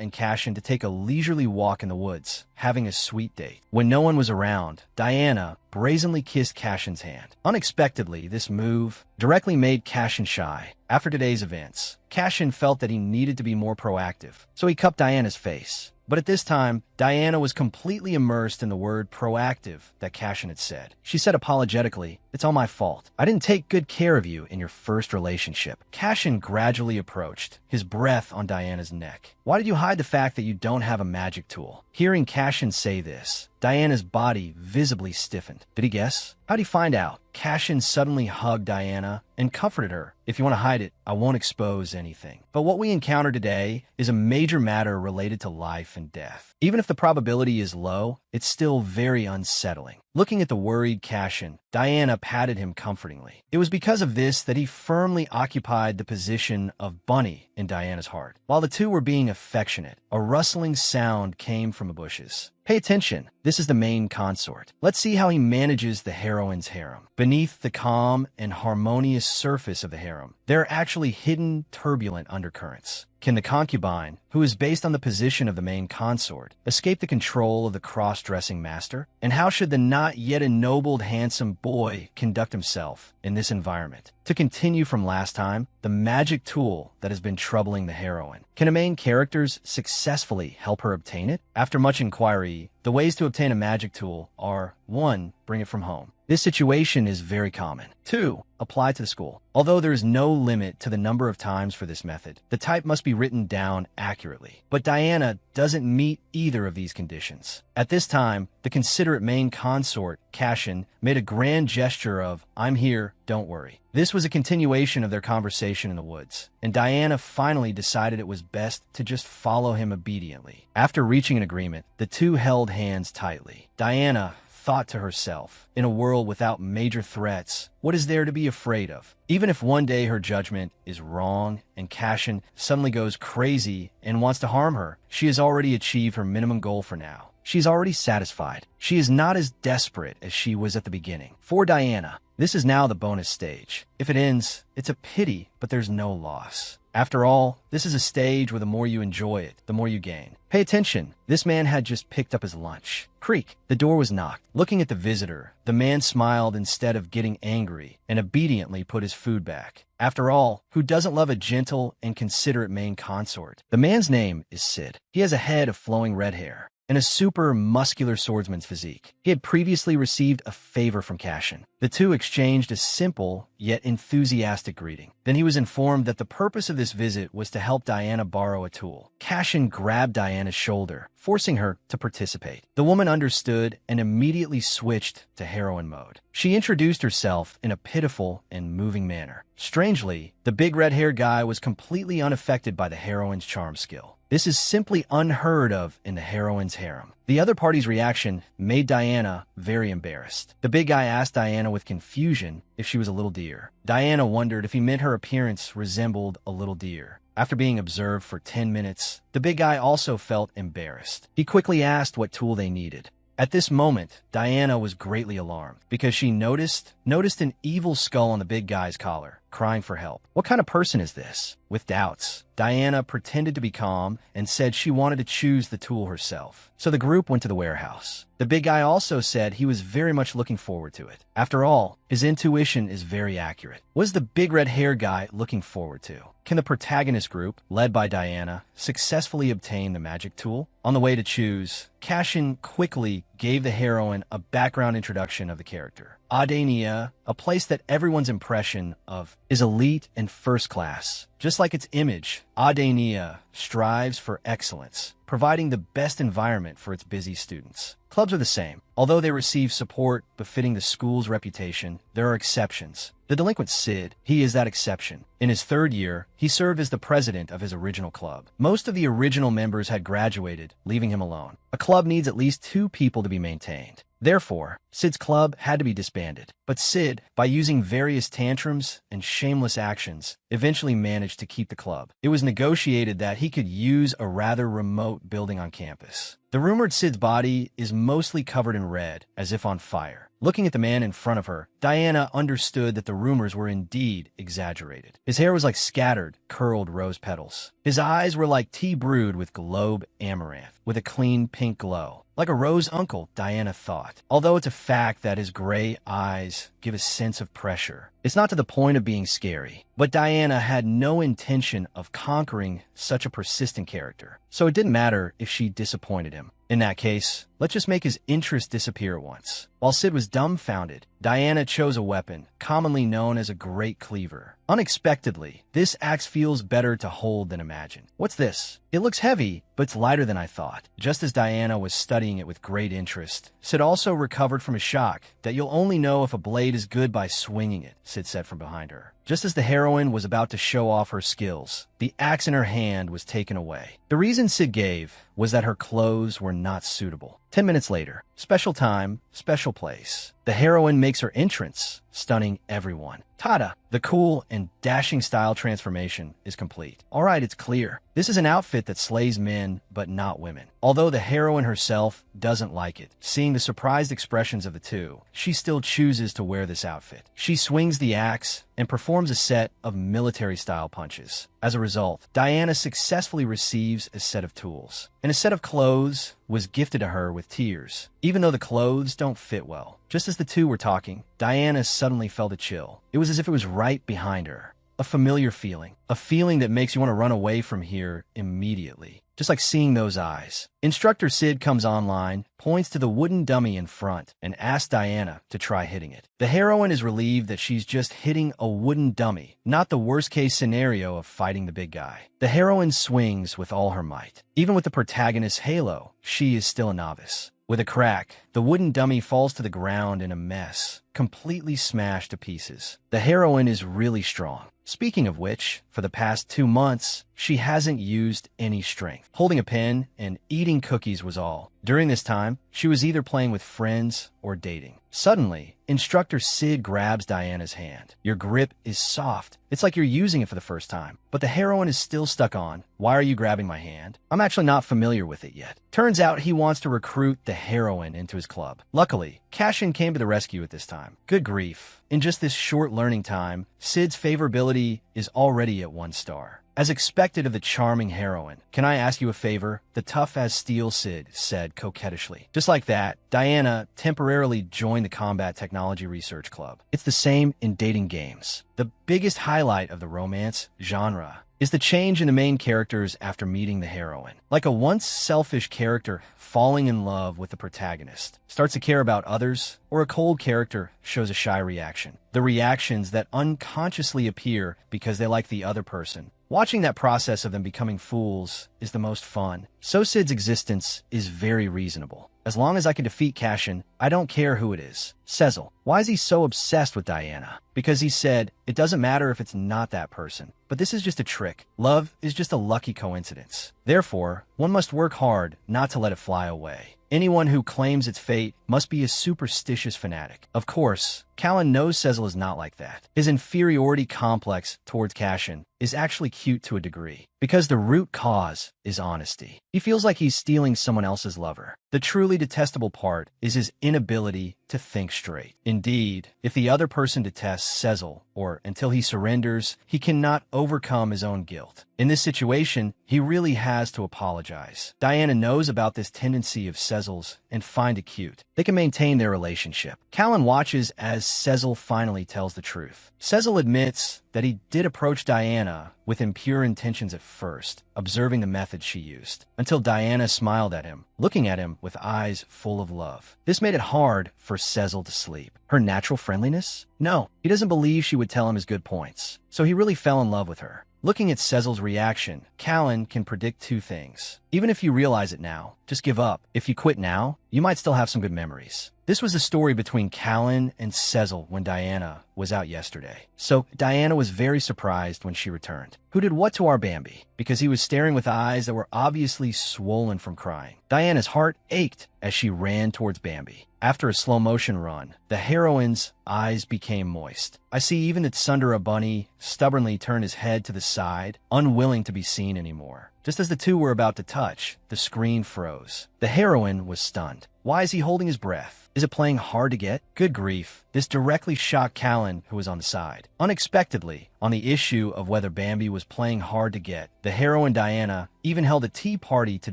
and Cashin to take a leisurely walk in the woods, having a sweet date. When no one was around, Diana brazenly kissed Cashin's hand. Unexpectedly, this move directly made Cashin shy. After today's events, Cashin felt that he needed to be more proactive, so he cupped Diana's face. But at this time, Diana was completely immersed in the word proactive that Cashin had said. She said apologetically, "It's all my fault. I didn't take good care of you in your first relationship." Cashin gradually approached, his breath on Diana's neck. "Why did you hide the fact that you don't have a magic tool?" Hearing Cashin say this, Diana's body visibly stiffened. Did he guess? How'd he find out? Cashin suddenly hugged Diana and comforted her. "If you want to hide it, I won't expose anything." But what we encounter today is a major matter related to life and death. Even if the probability is low, it's still very unsettling. Looking at the worried Cashin, Diana patted him comfortingly. It was because of this that he firmly occupied the position of bunny in Diana's heart. While the two were being affectionate, a rustling sound came from the bushes. Pay attention, this is the main consort. Let's see how he manages the heroine's harem. Beneath the calm and harmonious surface of the harem, there are actually hidden, turbulent undercurrents. Can the concubine, who is based on the position of the main consort, escape the control of the cross-dressing master? And how should the not yet ennobled handsome boy conduct himself in this environment? To continue from last time, the magic tool that has been troubling the heroine. Can the main characters successfully help her obtain it? After much inquiry, the ways to obtain a magic tool are 1. Bring it from home. This situation is very common. 2. Apply to the school. Although there is no limit to the number of times for this method, the type must be written down accurately. But Diana doesn't meet either of these conditions. At this time, the considerate main consort, Cashin, made a grand gesture of, "I'm here, don't worry." This was a continuation of their conversation in the woods, and Diana finally decided it was best to just follow him obediently. After reaching an agreement, the two held hands tightly. Diana thought to herself, in a world without major threats, what is there to be afraid of? Even if one day her judgment is wrong and Cashin suddenly goes crazy and wants to harm her, she has already achieved her minimum goal for now. She's already satisfied. She is not as desperate as she was at the beginning. For Diana, This is now the bonus stage. If it ends, it's a pity, but there's no loss. After all, this is a stage where the more you enjoy it, the more you gain. Pay attention. This man had just picked up his lunch. Creak. The door was knocked. Looking at the visitor, the man smiled instead of getting angry and obediently put his food back. After all, who doesn't love a gentle and considerate main consort? The man's name is Sid. He has a head of flowing red hair and a super muscular swordsman's physique. He had previously received a favor from Cashin. The two exchanged a simple yet enthusiastic greeting. Then he was informed that the purpose of this visit was to help Diana borrow a tool. Cashin grabbed Diana's shoulder, forcing her to participate. The woman understood and immediately switched to heroine mode. She introduced herself in a pitiful and moving manner. Strangely, the big red-haired guy was completely unaffected by the heroine's charm skill. This is simply unheard of in the heroine's harem. The other party's reaction made Diana very embarrassed. The big guy asked Diana with confusion if she was a little deer. Diana wondered if he meant her appearance resembled a little deer. After being observed for 10 minutes, the big guy also felt embarrassed. He quickly asked what tool they needed. At this moment, Diana was greatly alarmed because she noticed an evil skull on the big guy's collar, crying for help. What kind of person is this? With doubts, Diana pretended to be calm and said she wanted to choose the tool herself. So the group went to the warehouse. The big guy also said he was very much looking forward to it. After all, his intuition is very accurate. What is the big red hair guy looking forward to? Can the protagonist group, led by Diana, successfully obtain the magic tool? On the way to choose, Cashin quickly gave the heroine a background introduction of the character. Adenia, a place that everyone's impression of is elite and first class. Just like its image, Adenia strives for excellence, providing the best environment for its busy students. Clubs are the same. Although they receive support befitting the school's reputation, there are exceptions. The delinquent Sid, he is that exception. In his third year, he served as the president of his original club. Most of the original members had graduated, leaving him alone. A club needs at least 2 people to be maintained. Therefore, Sid's club had to be disbanded. But Sid, by using various tantrums and shameless actions, eventually managed to keep the club. It was negotiated that he could use a rather remote building on campus. The rumored Sid's body is mostly covered in red, as if on fire. Looking at the man in front of her, Diana understood that the rumors were indeed exaggerated. His hair was like scattered, curled rose petals. His eyes were like tea brewed with globe amaranth, with a clean pink glow. Like a rose uncle, Diana thought. Although it's a fact that his gray eyes give a sense of pressure. It's not to the point of being scary. But Diana had no intention of conquering such a persistent character. So it didn't matter if she disappointed him. In that case, let's just make his interest disappear at once. While Sid was dumbfounded, Diana chose a weapon, commonly known as a great cleaver. Unexpectedly, this axe feels better to hold than imagine. What's this? It looks heavy, but it's lighter than I thought. Just as Diana was studying it with great interest, Sid also recovered from a shock that you'll only know if a blade is good by swinging it, Sid said from behind her. Just as the heroine was about to show off her skills, the axe in her hand was taken away. The reason Sid gave was that her clothes were not suitable. 10 minutes later, special time, special place. The heroine makes her entrance, stunning everyone. Tada! The cool and dashing style transformation is complete. Alright, it's clear. This is an outfit that slays men, but not women. Although the heroine herself doesn't like it, seeing the surprised expressions of the two, she still chooses to wear this outfit. She swings the axe and performs a set of military-style punches. As a result, Diana successfully receives a set of tools. And a set of clothes was gifted to her with tears, even though the clothes don't fit well. Just as the two were talking, Diana suddenly felt a chill. It was as if it was right behind her. A familiar feeling. A feeling that makes you want to run away from here immediately. Just like seeing those eyes. Instructor Sid comes online, points to the wooden dummy in front, and asks Diana to try hitting it. The heroine is relieved that she's just hitting a wooden dummy, not the worst-case scenario of fighting the big guy. The heroine swings with all her might. Even with the protagonist's halo, she is still a novice. With a crack, the wooden dummy falls to the ground in a mess, completely smashed to pieces. The heroine is really strong. Speaking of which, for the past 2 months, she hasn't used any strength. Holding a pen and eating cookies was all. During this time, she was either playing with friends or dating. Suddenly, Instructor Sid grabs Diana's hand. Your grip is soft. It's like you're using it for the first time. But the heroine is still stuck on, "Why are you grabbing my hand?" I'm actually not familiar with it yet. Turns out he wants to recruit the heroine into his his club. Luckily, Cashin came to the rescue at this time. Good grief. In just this short learning time, Sid's favorability is already at 1 star. As expected of the charming heroine. "Can I ask you a favor?" the tough-as-steel Sid said coquettishly. Just like that, Diana temporarily joined the Combat Technology Research Club. It's the same in dating games. The biggest highlight of the romance genre is the change in the main characters after meeting the heroine. Like a once selfish character falling in love with the protagonist, starts to care about others, or a cold character shows a shy reaction. The reactions that unconsciously appear because they like the other person. Watching that process of them becoming fools is the most fun. So Sid's existence is very reasonable. As long as I can defeat Cashin, I don't care who it is. Cecil, why is he so obsessed with Diana? Because he said, it doesn't matter if it's not that person. But this is just a trick. Love is just a lucky coincidence. Therefore, one must work hard not to let it fly away. Anyone who claims it's fate must be a superstitious fanatic. Of course, Callan knows Cecil is not like that. His inferiority complex towards Cashin is actually cute to a degree, because the root cause is honesty. He feels like he's stealing someone else's lover. The truly detestable part is his inability to think straight. Indeed, if the other person detests Cecil, or until he surrenders, he cannot overcome his own guilt. In this situation, he really has to apologize. Diana knows about this tendency of Cecil's and find it cute. They can maintain their relationship. Callan watches as Cecil finally tells the truth. Cecil admits that he did approach Diana with impure intentions at first, observing the methods she used, until Diana smiled at him, looking at him with eyes full of love. This made it hard for Cecil to sleep. Her natural friendliness? No, he doesn't believe she would tell him his good points, so he really fell in love with her. Looking at Cecil's reaction, Callan can predict 2 things. Even if you realize it now, just give up. If you quit now, you might still have some good memories. This was the story between Callan and Cecil when Diana was out yesterday. So Diana was very surprised when she returned. Who did what to our Bambi? Because he was staring with eyes that were obviously swollen from crying. Diana's heart ached as she ran towards Bambi. After a slow-motion run, the heroine's eyes became moist. I see even that Sundara Bunny stubbornly turned his head to the side, unwilling to be seen anymore. Just as the two were about to touch, the screen froze. The heroine was stunned. Why is he holding his breath? Is it playing hard to get? Good grief. This directly shocked Callan, who was on the side. Unexpectedly, on the issue of whether Bambi was playing hard to get, the heroine Diana even held a tea party to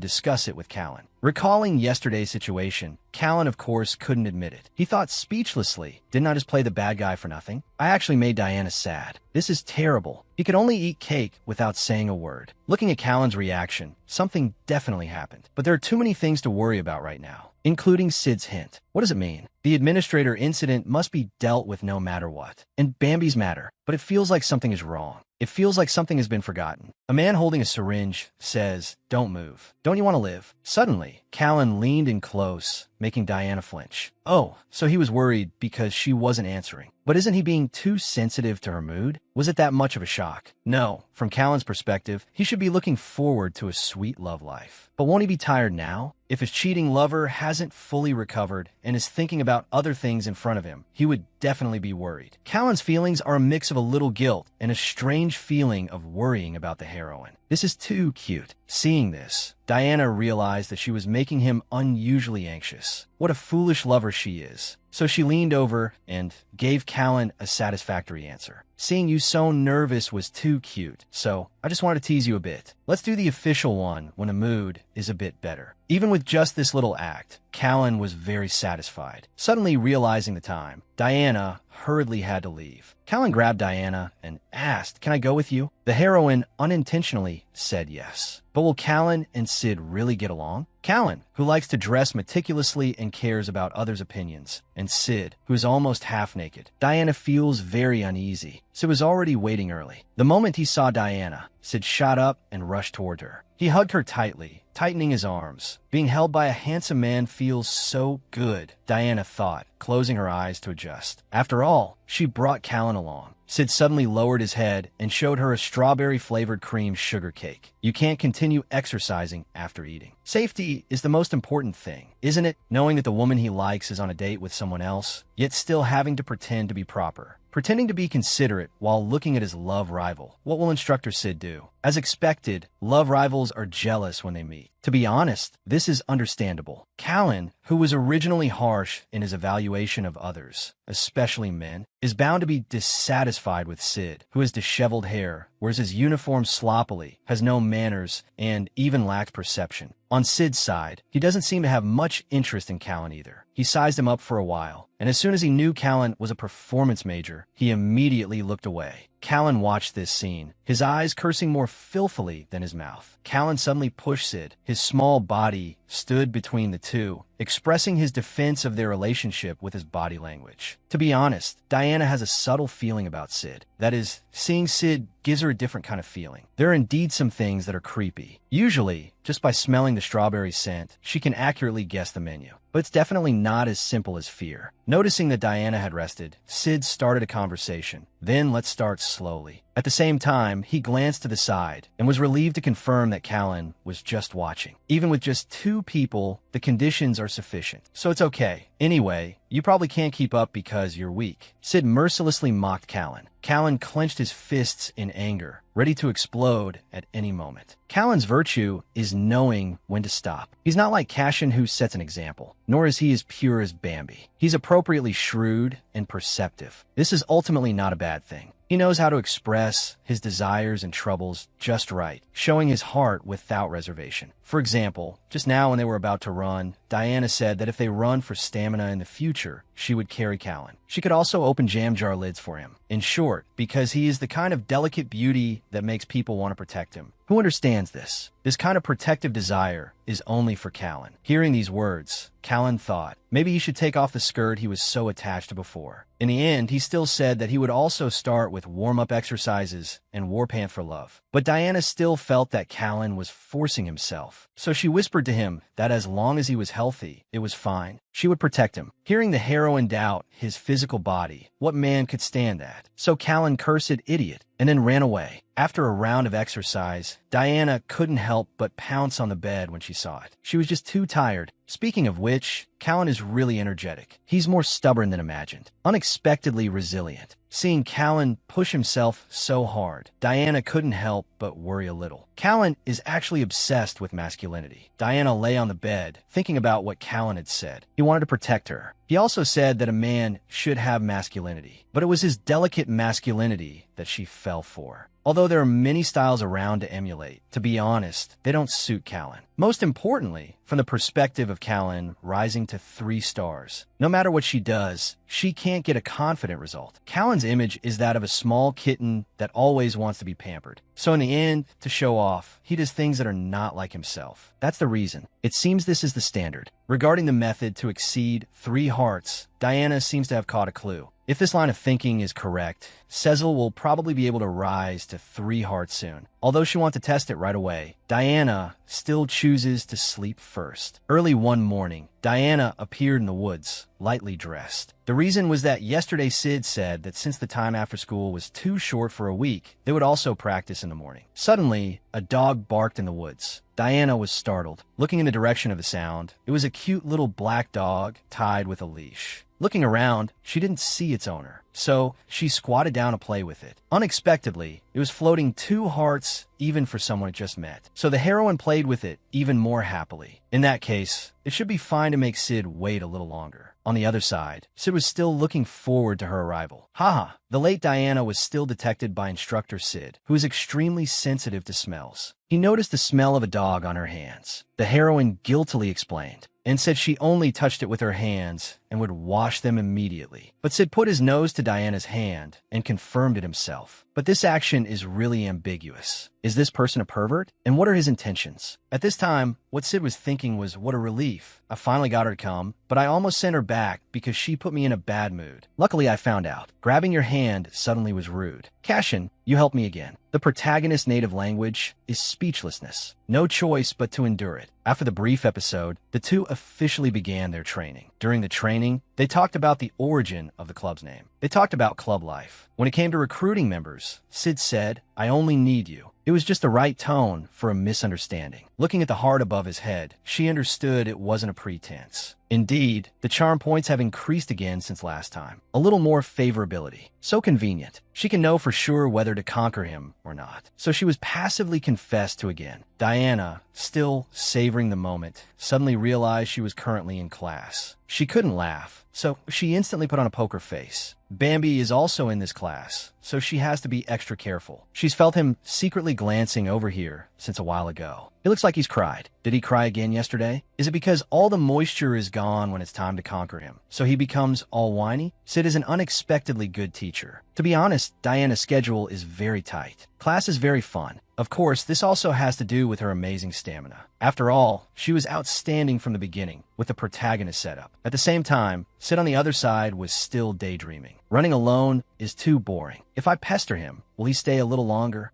discuss it with Callan. Recalling yesterday's situation, Callan, of course, couldn't admit it. He thought speechlessly, didn't I just play the bad guy for nothing? I actually made Diana sad. This is terrible. He could only eat cake without saying a word. Looking at Callan's reaction, something definitely happened. But there are too many things to worry about right now, including Sid's hint. What does it mean? The administrator incident must be dealt with no matter what. And Bambi's matter. But it feels like something is wrong. It feels like something has been forgotten. A man holding a syringe says, "Don't move. Don't you want to live?" Suddenly, Callan leaned in close, making Diana flinch. Oh, so he was worried because she wasn't answering. But isn't he being too sensitive to her mood? Was it that much of a shock? No. From Callan's perspective, he should be looking forward to a sweet love life. But won't he be tired now? If his cheating lover hasn't fully recovered and is thinking about other things in front of him, he would definitely be worried. Callan's feelings are a mix of a little guilt and a strange feeling of worrying about the heroine. This is too cute. Seeing this, Diana realized that she was making him unusually anxious. What a foolish lover she is. So she leaned over and gave Callan a satisfactory answer. Seeing you so nervous was too cute, so I just wanted to tease you a bit. Let's do the official one when a mood is a bit better. Even with just this little act, Callan was very satisfied. Suddenly realizing the time, Diana hurriedly had to leave. Callan grabbed Diana and asked, "Can I go with you?" The heroine unintentionally said yes. But will Callan and Sid really get along? Callan, who likes to dress meticulously and cares about others' opinions, and Sid, who is almost half naked. Diana feels very uneasy. Sid was already waiting early. The moment he saw Diana, Sid shot up and rushed toward her. He hugged her tightly, tightening his arms. Being held by a handsome man feels so good, Diana thought, closing her eyes to adjust. After all, she brought Callan along. Sid suddenly lowered his head and showed her a strawberry-flavored cream sugar cake. You can't continue exercising after eating. Safety is the most important thing, isn't it? Knowing that the woman he likes is on a date with someone else, yet still having to pretend to be proper. Pretending to be considerate while looking at his love rival. What will Instructor Sid do? As expected, love rivals are jealous when they meet. To be honest, this is understandable. Callan, who was originally harsh in his evaluation of others, especially men, is bound to be dissatisfied with Sid, who has disheveled hair, wears his uniform sloppily, has no manners, and even lacked perception. On Sid's side, he doesn't seem to have much interest in Callan either. He sized him up for a while, and as soon as he knew Callan was a performance major, he immediately looked away. Callan watched this scene, his eyes cursing more filthily than his mouth. Callan suddenly pushed Sid. His small body stood between the two, expressing his defense of their relationship with his body language. To be honest, Diana has a subtle feeling about Sid. That is, seeing Sid gives her a different kind of feeling. There are indeed some things that are creepy. Usually, just by smelling the strawberry scent, she can accurately guess the menu. But it's definitely not as simple as fear. Noticing that Diana had rested, Sid started a conversation. Then let's start slowly. At the same time, he glanced to the side and was relieved to confirm that Callan was just watching. Even with just 2 people, the conditions are sufficient. So it's okay. Anyway, you probably can't keep up because you're weak. Sid mercilessly mocked Callan. Callan clenched his fists in anger, ready to explode at any moment. Callan's virtue is knowing when to stop. He's not like Cashin, who sets an example, nor is he as pure as Bambi. He's appropriately shrewd and perceptive. This is ultimately not a bad thing. He knows how to express his desires and troubles just right, showing his heart without reservation. For example, just now when they were about to run, Diana said that if they run for stamina in the future, she would carry Callan. She could also open jam jar lids for him. In short, because he is the kind of delicate beauty that makes people want to protect him. Who understands this? This kind of protective desire is only for Callan. Hearing these words, Callan thought maybe he should take off the skirt he was so attached to before. In the end, he still said that he would also start with warm-up exercises and war pant for love. But Diana still felt that Callan was forcing himself. So she whispered to him that as long as he was healthy, it was fine. She would protect him. Hearing the heroine doubt his physical body, what man could stand that? So Callan cursed idiot and then ran away. After a round of exercise, Diana couldn't help but pounce on the bed when she saw it. She was just too tired. Speaking of which, Callan is really energetic. He's more stubborn than imagined, unexpectedly resilient. Seeing Callan push himself so hard, Diana couldn't help but worry a little. Callan is actually obsessed with masculinity. Diana lay on the bed, thinking about what Callan had said. He wanted to protect her. He also said that a man should have masculinity, but it was his delicate masculinity that she fell for. Although there are many styles around to emulate, to be honest, they don't suit Callan. Most importantly, from the perspective of Callan rising to 3 stars, no matter what she does, she can't get a confident result. Callan's image is that of a small kitten that always wants to be pampered. So in the end, to show off, he does things that are not like himself. That's the reason. It seems this is the standard. Regarding the method to exceed 3 hearts, Diana seems to have caught a clue. If this line of thinking is correct, Cecil will probably be able to rise to 3 hearts soon. Although she wants to test it right away, Diana still chooses to sleep first. Early one morning, Diana appeared in the woods, lightly dressed. The reason was that yesterday Sid said that since the time after school was too short for a week, they would also practice in the morning. Suddenly, a dog barked in the woods. Diana was startled. Looking in the direction of the sound, it was a cute little black dog tied with a leash. Looking around, she didn't see its owner, so she squatted down to play with it. Unexpectedly, it was floating 2 hearts even for someone it just met. So the heroine played with it even more happily. In that case, it should be fine to make Sid wait a little longer. On the other side, Sid was still looking forward to her arrival. Haha, the late Diana was still detected by instructor Sid, who is extremely sensitive to smells. He noticed the smell of a dog on her hands. The heroine guiltily explained, and said she only touched it with her hands and would wash them immediately. But Sid put his nose to Diana's hand and confirmed it himself. But this action is really ambiguous. Is this person a pervert? And what are his intentions? At this time, what Sid was thinking was, what a relief. I finally got her to come, but I almost sent her back because she put me in a bad mood. Luckily, I found out. Grabbing your hand suddenly was rude. Cashin, you helped me again. The protagonist's native language is speechlessness. No choice but to endure it. After the brief episode, the two officially began their training. During the training, they talked about the origin of the club's name. They talked about club life. When it came to recruiting members, Sid said, "I only need you." It was just the right tone for a misunderstanding. Looking at the heart above his head, she understood it wasn't a pretense. Indeed, the charm points have increased again since last time. A little more favorability. So convenient. She can know for sure whether to conquer him or not. So she was passively confessed to again. Diana, still savoring the moment, suddenly realized she was currently in class. She couldn't laugh, so she instantly put on a poker face. Bambi is also in this class, so she has to be extra careful. She's felt him secretly glancing over here since a while ago. It looks like he's cried. Did he cry again yesterday? Is it because all the moisture is gone when it's time to conquer him, so he becomes all whiny? Sid is an unexpectedly good teacher. To be honest, Diana's schedule is very tight. Class is very fun. Of course, this also has to do with her amazing stamina. After all, she was outstanding from the beginning, with the protagonist setup. At the same time, Sid on the other side was still daydreaming. Running alone is too boring. If I pester him, will he stay a little longer?